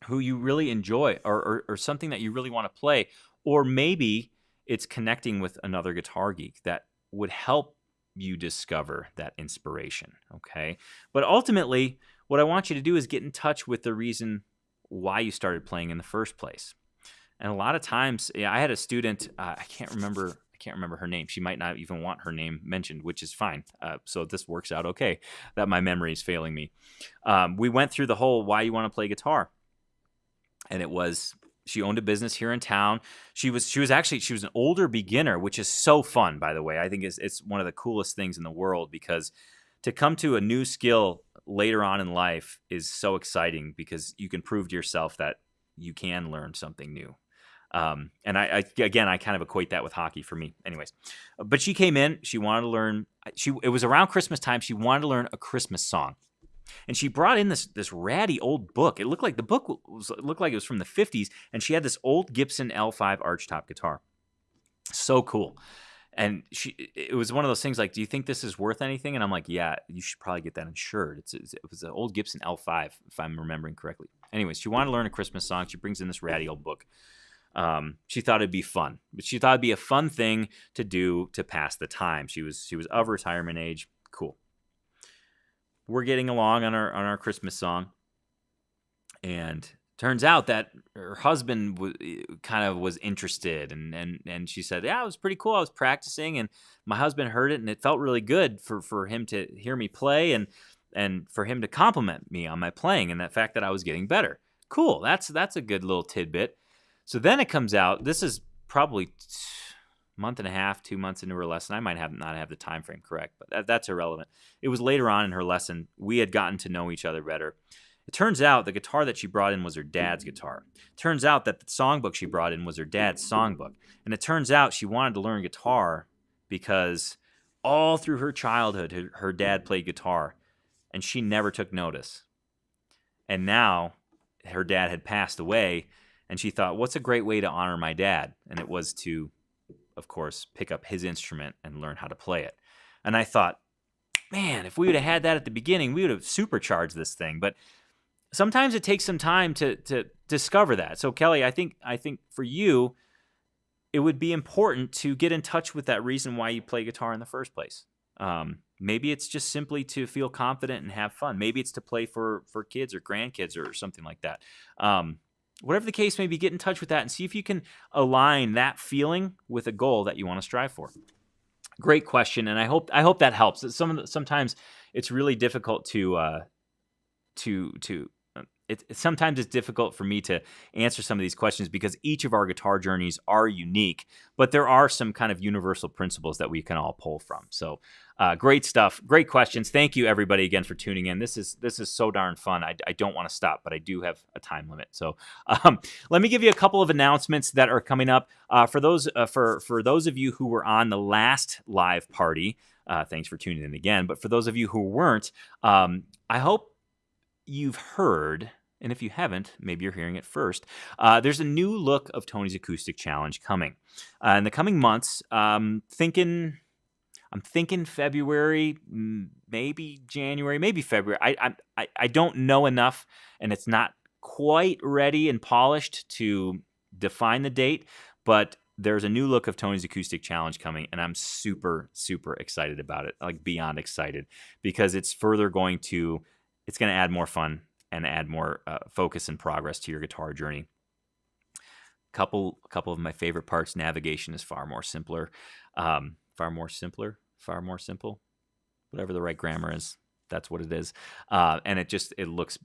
who you really enjoy, or something that you really want to play, or maybe it's connecting with another guitar geek that would help you discover that inspiration. Okay, but ultimately, what I want you to do is get in touch with the reason why you started playing in the first place. And a lot of times, I had a student, I can't remember her name. She might not even want her name mentioned, which is fine. So this works out okay that my memory is failing me. We went through the whole why you want to play guitar. And it was, she owned a business here in town. She was an older beginner, which is so fun, by the way. I think it's one of the coolest things in the world, because to come to a new skill later on in life is so exciting, because you can prove to yourself that you can learn something new. And I kind of equate that with hockey for me. Anyways, but she came in, she wanted to learn, it was around Christmas time, she wanted to learn a Christmas song. And she brought in this ratty old book. It looked like the book looked like it was from the 50s, and she had this old Gibson L5 archtop guitar. So cool. And it was one of those things like, do you think this is worth anything? And I'm like, yeah, you should probably get that insured. It was an old Gibson L5, if I'm remembering correctly. Anyways, she wanted to learn a Christmas song. She brings in this ratty old book. She thought it'd be fun, but she thought it'd be a fun thing to do to pass the time. She was of retirement age. Cool. We're getting along on our Christmas song, and turns out that her husband was interested, and she said, yeah, it was pretty cool. I was practicing, and my husband heard it, and it felt really good for him to hear me play, and for him to compliment me on my playing and the fact that I was getting better. Cool. That's a good little tidbit. So then it comes out, this is probably month and a half, 2 months into her lesson. I might not have the time frame correct, but that's irrelevant. It was later on in her lesson. We had gotten to know each other better. It turns out the guitar that she brought in was her dad's guitar. It turns out that the songbook she brought in was her dad's songbook. And it turns out she wanted to learn guitar because all through her childhood, her dad played guitar, and she never took notice. And now her dad had passed away, and she thought, what's a great way to honor my dad? And it was to, of course, pick up his instrument and learn how to play it. And I thought, man, if we would have had that at the beginning, we would have supercharged this thing. But sometimes it takes some time to discover that. So Kelly, I think for you, it would be important to get in touch with that reason why you play guitar in the first place. Maybe it's just simply to feel confident and have fun. Maybe it's to play for kids or grandkids or something like that. Whatever the case may be, get in touch with that and see if you can align that feeling with a goal that you want to strive for. Great question, and I hope that helps. Sometimes it's really difficult sometimes it's difficult for me to answer some of these questions because each of our guitar journeys are unique, but there are some kind of universal principles that we can all pull from. So great stuff. Great questions. Thank you, everybody, again, for tuning in. This is so darn fun. I don't want to stop, but I do have a time limit. So let me give you a couple of announcements that are coming up. For those of you who were on the last live party, thanks for tuning in again. But for those of you who weren't, I hope you've heard, and if you haven't, maybe you're hearing it first. There's a new look of Tony's Acoustic Challenge coming. In the coming months, I'm thinking February, maybe January, maybe February. I don't know enough, and it's not quite ready and polished to define the date, but there's a new look of Tony's Acoustic Challenge coming, and I'm super, super excited about it, like beyond excited, because it's going to add more fun and add more focus and progress to your guitar journey. couple of my favorite parts. Navigation is far more simpler. Far more simple. Whatever the right grammar is, that's what it is. And it looks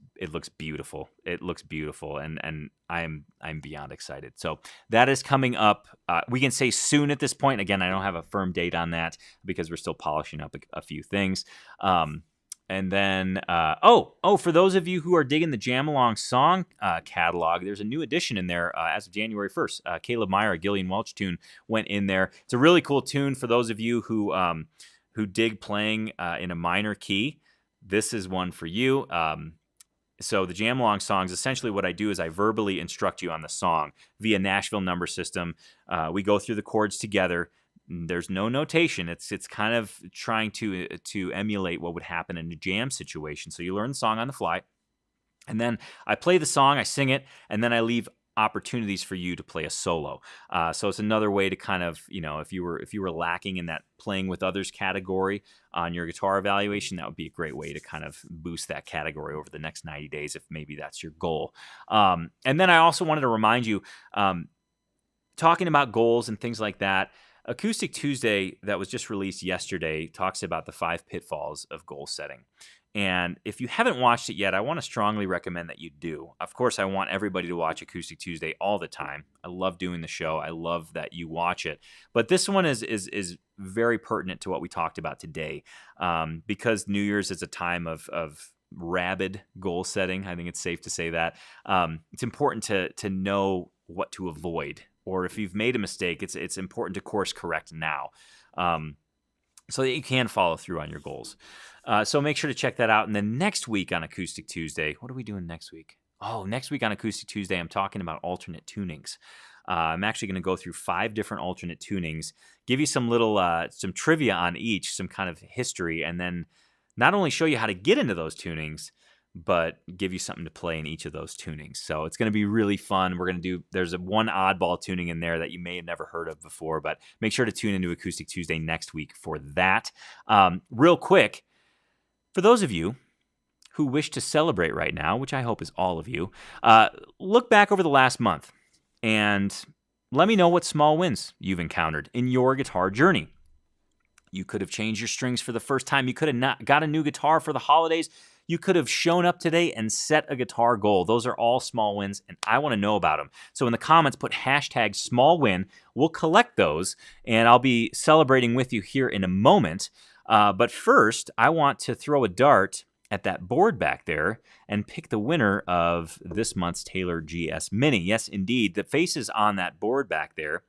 beautiful. It looks beautiful, and I'm beyond excited. So that is coming up. We can say soon at this point. Again, I don't have a firm date on that because we're still polishing up a few things. And then, for those of you who are digging the Jam Along song catalog, there's a new addition in there as of January 1st. Caleb Meyer, a Gillian Welch tune, went in there. It's a really cool tune for those of you who dig playing in a minor key. This is one for you. So the Jam Along songs, essentially what I do is I verbally instruct you on the song via Nashville number system. We go through the chords together. There's no notation. It's kind of trying to emulate what would happen in a jam situation. So you learn the song on the fly, and then I play the song, I sing it, and then I leave opportunities for you to play a solo. So it's another way to kind of, if you were lacking in that playing with others category on your guitar evaluation, that would be a great way to kind of boost that category over the next 90 days if maybe that's your goal. And then I also wanted to remind you, talking about goals and things like that, Acoustic Tuesday that was just released yesterday talks about the 5 pitfalls of goal setting. And if you haven't watched it yet, I want to strongly recommend that you do. Of course, I want everybody to watch Acoustic Tuesday all the time. I love doing the show. I love that you watch it. But this one is very pertinent to what we talked about today, because New Year's is a time of rabid goal setting. I think it's safe to say that. It's important to know what to avoid. Or if you've made a mistake, it's important to course correct now, so that you can follow through on your goals. So make sure to check that out. And then next week on Acoustic Tuesday, what are we doing next week? Oh, next week on Acoustic Tuesday, I'm talking about alternate tunings. I'm actually going to go through 5 different alternate tunings, give you some little some trivia on each, some kind of history, and then not only show you how to get into those tunings, but give you something to play in each of those tunings. So it's going to be really fun. There's one oddball tuning in there that you may have never heard of before, but make sure to tune into Acoustic Tuesday next week for that. Real quick, for those of you who wish to celebrate right now, which I hope is all of you, look back over the last month and let me know what small wins you've encountered in your guitar journey. You could have changed your strings for the first time. You could have not got a new guitar for the holidays. You could have shown up today and set a guitar goal. Those are all small wins, and I want to know about them. So in the comments, put hashtag small win. We'll collect those, and I'll be celebrating with you here in a moment. But first, I want to throw a dart at that board back there and pick the winner of this month's Taylor GS Mini. Yes, indeed. The faces on that board back there,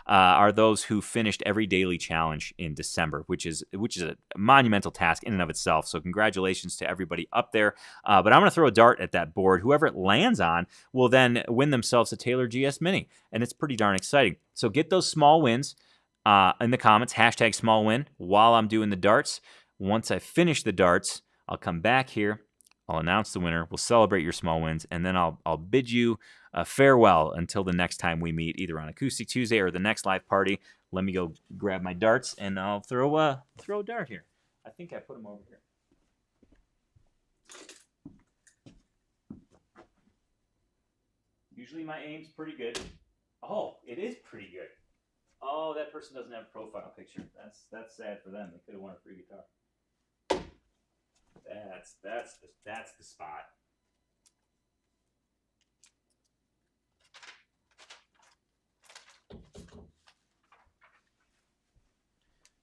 are those who finished every daily challenge in December, which is a monumental task in and of itself. So congratulations to everybody up there. But I'm going to throw a dart at that board. Whoever it lands on will then win themselves a Taylor GS Mini, and it's pretty darn exciting. So get those small wins in the comments, hashtag small win, while I'm doing the darts. Once I finish the darts, I'll come back here. I'll announce the winner. We'll celebrate your small wins, and then I'll bid you farewell until the next time we meet, either on Acoustic Tuesday or the next live party. Let me go grab my darts, and I'll throw a dart here. I think I put them over here. Usually my aim's pretty good. Oh, it is pretty good. Oh, that person doesn't have a profile picture. That's sad for them. They could have won a free guitar. That's the spot.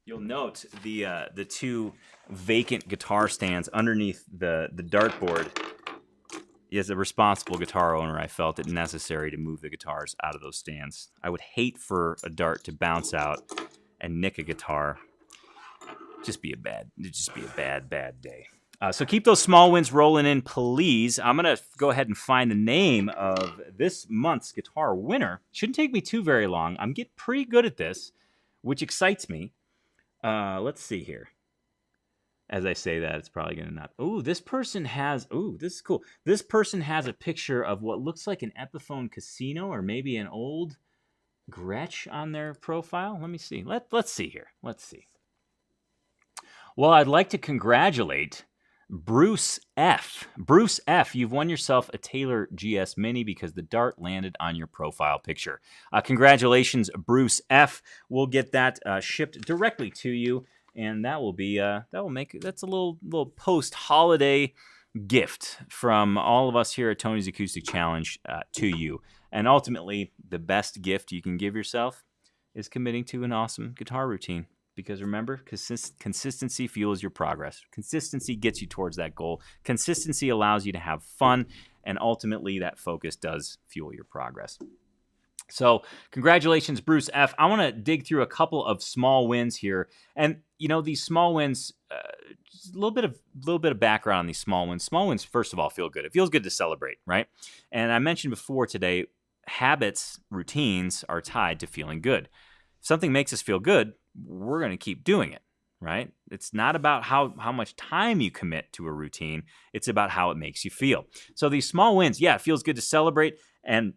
You'll note the 2 vacant guitar stands underneath the dartboard. As a responsible guitar owner, I felt it necessary to move the guitars out of those stands. I would hate for a dart to bounce out and nick a guitar. It'd just be a bad day. So keep those small wins rolling in, please. I'm going to go ahead and find the name of this month's guitar winner. Shouldn't take me too very long. I'm getting pretty good at this, which excites me. Let's see here. As I say that, it's probably going to not. Oh, this person has. Oh, this is cool. This person has a picture of what looks like an Epiphone Casino or maybe an old Gretsch on their profile. Let me see. Let's see here. Let's see. Well, I'd like to congratulate Bruce F. Bruce F., you've won yourself a Taylor GS Mini because the dart landed on your profile picture. Congratulations, Bruce F. We'll get that shipped directly to you, and that will be that's a little post-holiday gift from all of us here at Tony's Acoustic Challenge to you. And ultimately, the best gift you can give yourself is committing to an awesome guitar routine. Because remember, consistency fuels your progress. Consistency gets you towards that goal. Consistency allows you to have fun, and ultimately that focus does fuel your progress. So congratulations, Bruce F. I want to dig through a couple of small wins here. And, these small wins, just a little bit of background on these small wins. Small wins, first of all, feel good. It feels good to celebrate, right? And I mentioned before today, habits, routines are tied to feeling good. If something makes us feel good, we're going to keep doing it, right? It's not about how much time you commit to a routine. It's about how it makes you feel. So these small wins, yeah, it feels good to celebrate. And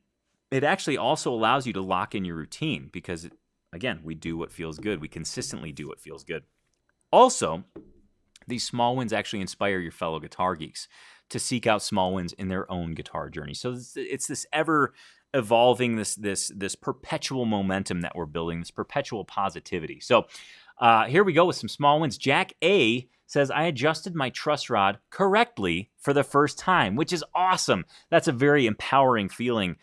it actually also allows you to lock in your routine because, again, we do what feels good. We consistently do what feels good. Also, these small wins actually inspire your fellow guitar geeks to seek out small wins in their own guitar journey. So it's this ever evolving, this perpetual momentum that we're building, this perpetual positivity. So here we go with some small wins. Jack A says, I adjusted my truss rod correctly for the first time, which is awesome. That's a very empowering feeling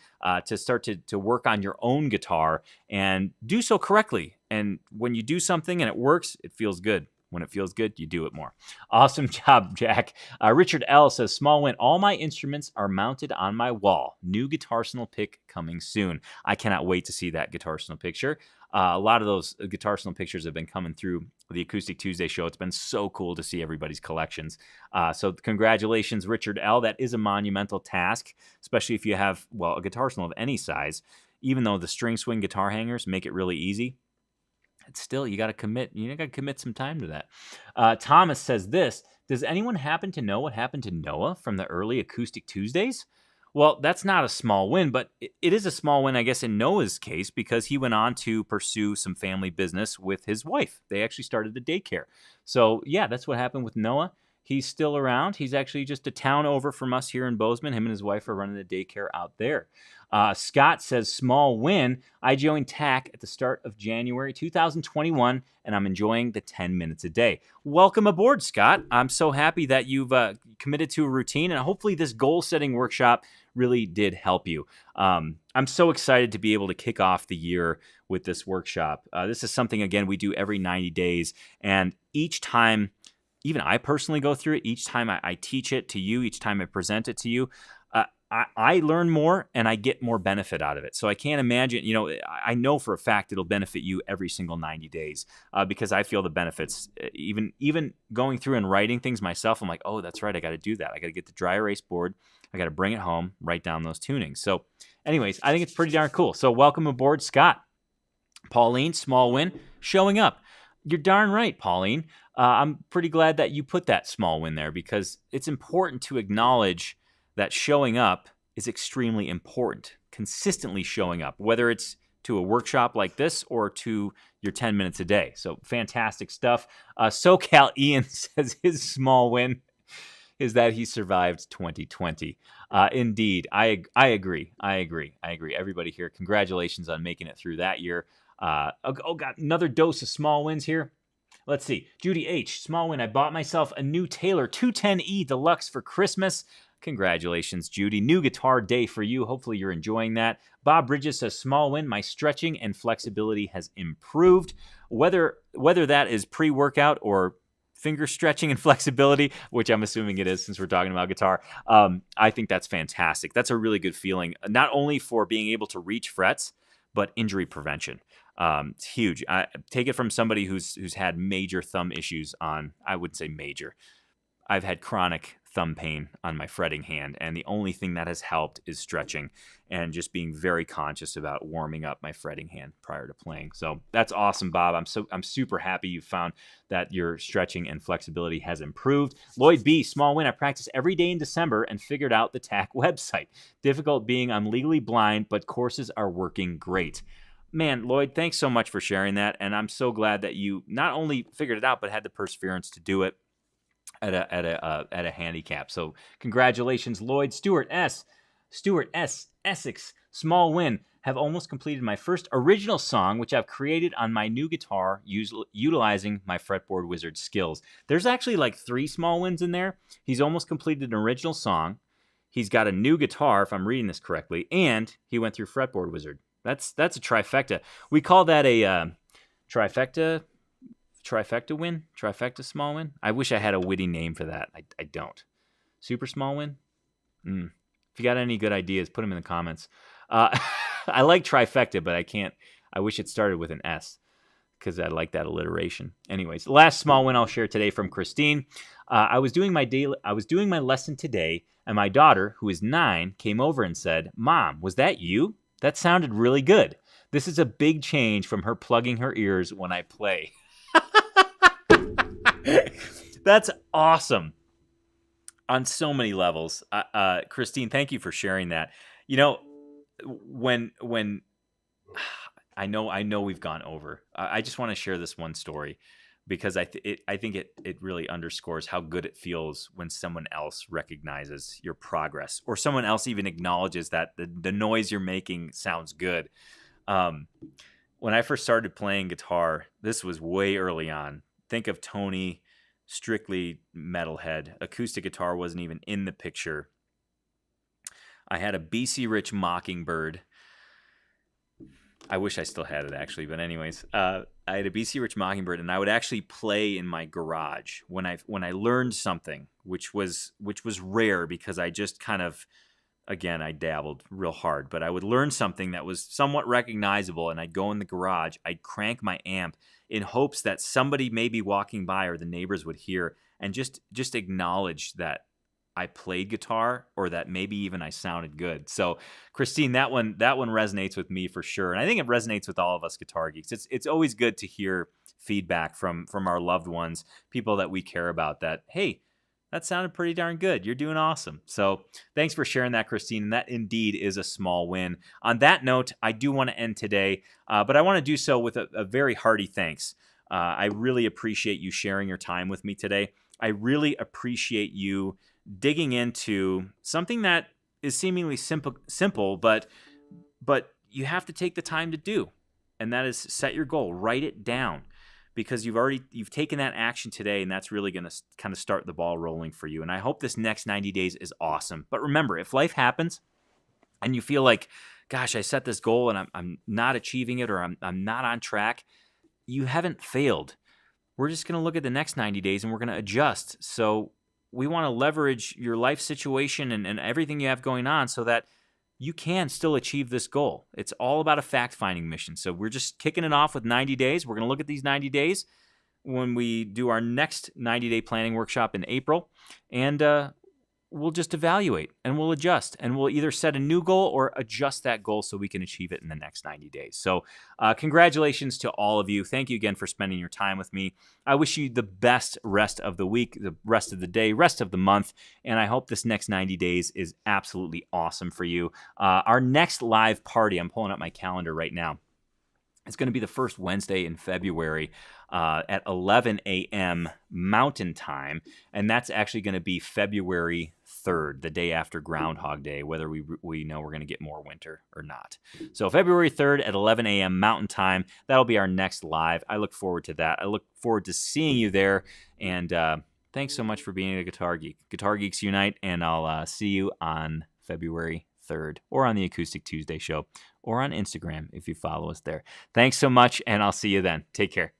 to start to work on your own guitar and do so correctly. And when you do something and it works, it feels good. When it feels good, you do it more. Awesome job, Jack. Richard L. says, small win. All my instruments are mounted on my wall. New Guitarsenal pick coming soon. I cannot wait to see that Guitarsenal picture. A lot of those Guitarsenal pictures have been coming through the Acoustic Tuesday show. It's been so cool to see everybody's collections. So congratulations, Richard L. That is a monumental task, especially if you have, a Guitarsenal of any size. Even though the string swing guitar hangers make it really easy, it's still, you got to commit. You got to commit some time to that. Thomas says this, does anyone happen to know what happened to Noah from the early Acoustic Tuesdays? Well, that's not a small win, but it is a small win, I guess, in Noah's case, because he went on to pursue some family business with his wife. They actually started a daycare. So, yeah, that's what happened with Noah. He's still around. He's actually just a town over from us here in Bozeman. Him and his wife are running a daycare out there. Scott says, small win. I joined TAC at the start of January 2021, and I'm enjoying the 10 minutes a day. Welcome aboard, Scott. I'm so happy that you've committed to a routine, and hopefully this goal-setting workshop really did help you. I'm so excited to be able to kick off the year with this workshop. This is something, again, we do every 90 days, and each time, even I personally go through it, each time I teach it to you, each time I present it to you, I learn more and I get more benefit out of it. So I can't imagine, I know for a fact it'll benefit you every single 90 days because I feel the benefits. Even going through and writing things myself, I'm like, oh, that's right, I got to do that. I got to get the dry erase board. I got to bring it home, write down those tunings. So anyways, I think it's pretty darn cool. So welcome aboard, Scott. Pauline, small win, showing up. You're darn right, Pauline. I'm pretty glad that you put that small win there because it's important to acknowledge that showing up is extremely important. Consistently showing up, whether it's to a workshop like this or to your 10 minutes a day. So fantastic stuff. SoCal Ian says his small win is that he survived 2020. Indeed, I agree. Everybody here, congratulations on making it through that year. Got another dose of small wins here. Let's see. Judy H., small win. I bought myself a new Taylor 210E Deluxe for Christmas. Congratulations, Judy. New guitar day for you. Hopefully you're enjoying that. Bob Bridges says, small win. My stretching and flexibility has improved. Whether that is pre-workout or finger stretching and flexibility, which I'm assuming it is since we're talking about guitar, I think that's fantastic. That's a really good feeling, not only for being able to reach frets, but injury prevention. It's huge. I take it from somebody who's had major thumb issues on, I wouldn't say major. I've had chronic thumb pain on my fretting hand, and the only thing that has helped is stretching and just being very conscious about warming up my fretting hand prior to playing. So that's awesome, Bob. I'm super happy you found that your stretching and flexibility has improved. Lloyd B., small win. I practice every day in December and figured out the TAC website. Difficult being I'm legally blind, but courses are working great. Man, Lloyd, thanks so much for sharing that, and I'm so glad that you not only figured it out, but had the perseverance to do it. at a handicap. So congratulations, Lloyd. Stuart S. Essex, small win. Have almost completed my first original song, which I've created on my new guitar utilizing my fretboard wizard skills. There's actually like 3 small wins in there. He's almost completed an original song. He's got a new guitar, if I'm reading this correctly, and he went through fretboard wizard. That's a trifecta. We call that a trifecta win, trifecta small win. I wish I had a witty name for that. I don't. Super small win. If you got any good ideas, put them in the comments. I like trifecta, but I can't. I wish it started with an S because I like that alliteration. Anyways, last small win I'll share today from Christine. I was doing my lesson today, and my daughter, who is 9, came over and said, "Mom, was that you? That sounded really good." This is a big change from her plugging her ears when I play. That's awesome on so many levels. Christine, thank you for sharing that. You know, when I know we've gone over. I just want to share this one story because I think it really underscores how good it feels when someone else recognizes your progress or someone else even acknowledges that the noise you're making sounds good. When I first started playing guitar, this was way early on. Think of Tony, strictly metalhead. Acoustic guitar wasn't even in the picture. I had a BC Rich Mockingbird. I wish I still had it, actually. But anyways, I had a BC Rich Mockingbird, and I would actually play in my garage when I learned something, which was rare because I just kind of, again, I dabbled real hard. But I would learn something that was somewhat recognizable, and I'd go in the garage. I'd crank my amp in hopes that somebody may be walking by or the neighbors would hear and just acknowledge that I played guitar or that maybe even I sounded good. So, Christine, that one resonates with me for sure. And I think it resonates with all of us guitar geeks. It's always good to hear feedback from our loved ones, people that we care about, that, hey, that sounded pretty darn good. You're doing awesome. So thanks for sharing that, Christine. And that indeed is a small win. On that note, I do want to end today, but I want to do so with a very hearty thanks. I really appreciate you sharing your time with me today. I really appreciate you digging into something that is seemingly simple, but you have to take the time to do, and that is set your goal, write it down, because you've taken that action today, and that's really going to kind of start the ball rolling for you. And I hope this next 90 days is awesome. But remember, if life happens and you feel like, gosh, I set this goal and I'm not achieving it, or I'm not on track, you haven't failed. We're just going to look at the next 90 days and we're going to adjust. So we want to leverage your life situation and everything you have going on so that you can still achieve this goal. It's all about a fact-finding mission. So we're just kicking it off with 90 days. We're going to look at these 90 days when we do our next 90-day planning workshop in April, and we'll just evaluate and we'll adjust, and we'll either set a new goal or adjust that goal so we can achieve it in the next 90 days. So congratulations to all of you. Thank you again for spending your time with me. I wish you the best rest of the week, the rest of the day, rest of the month, and I hope this next 90 days is absolutely awesome for you. Our next live party, I'm pulling up my calendar right now, it's going to be the first Wednesday in February at 11 a.m. Mountain Time, and that's actually going to be February 3rd, the day after Groundhog Day, whether we know we're going to get more winter or not. So February 3rd at 11 a.m. Mountain Time, that'll be our next live. I look forward to that. I look forward to seeing you there, and thanks so much for being a Guitar Geek. Guitar Geeks Unite, and I'll see you on February 3rd, or on the Acoustic Tuesday show, or on Instagram if you follow us there. Thanks so much, and I'll see you then. Take care.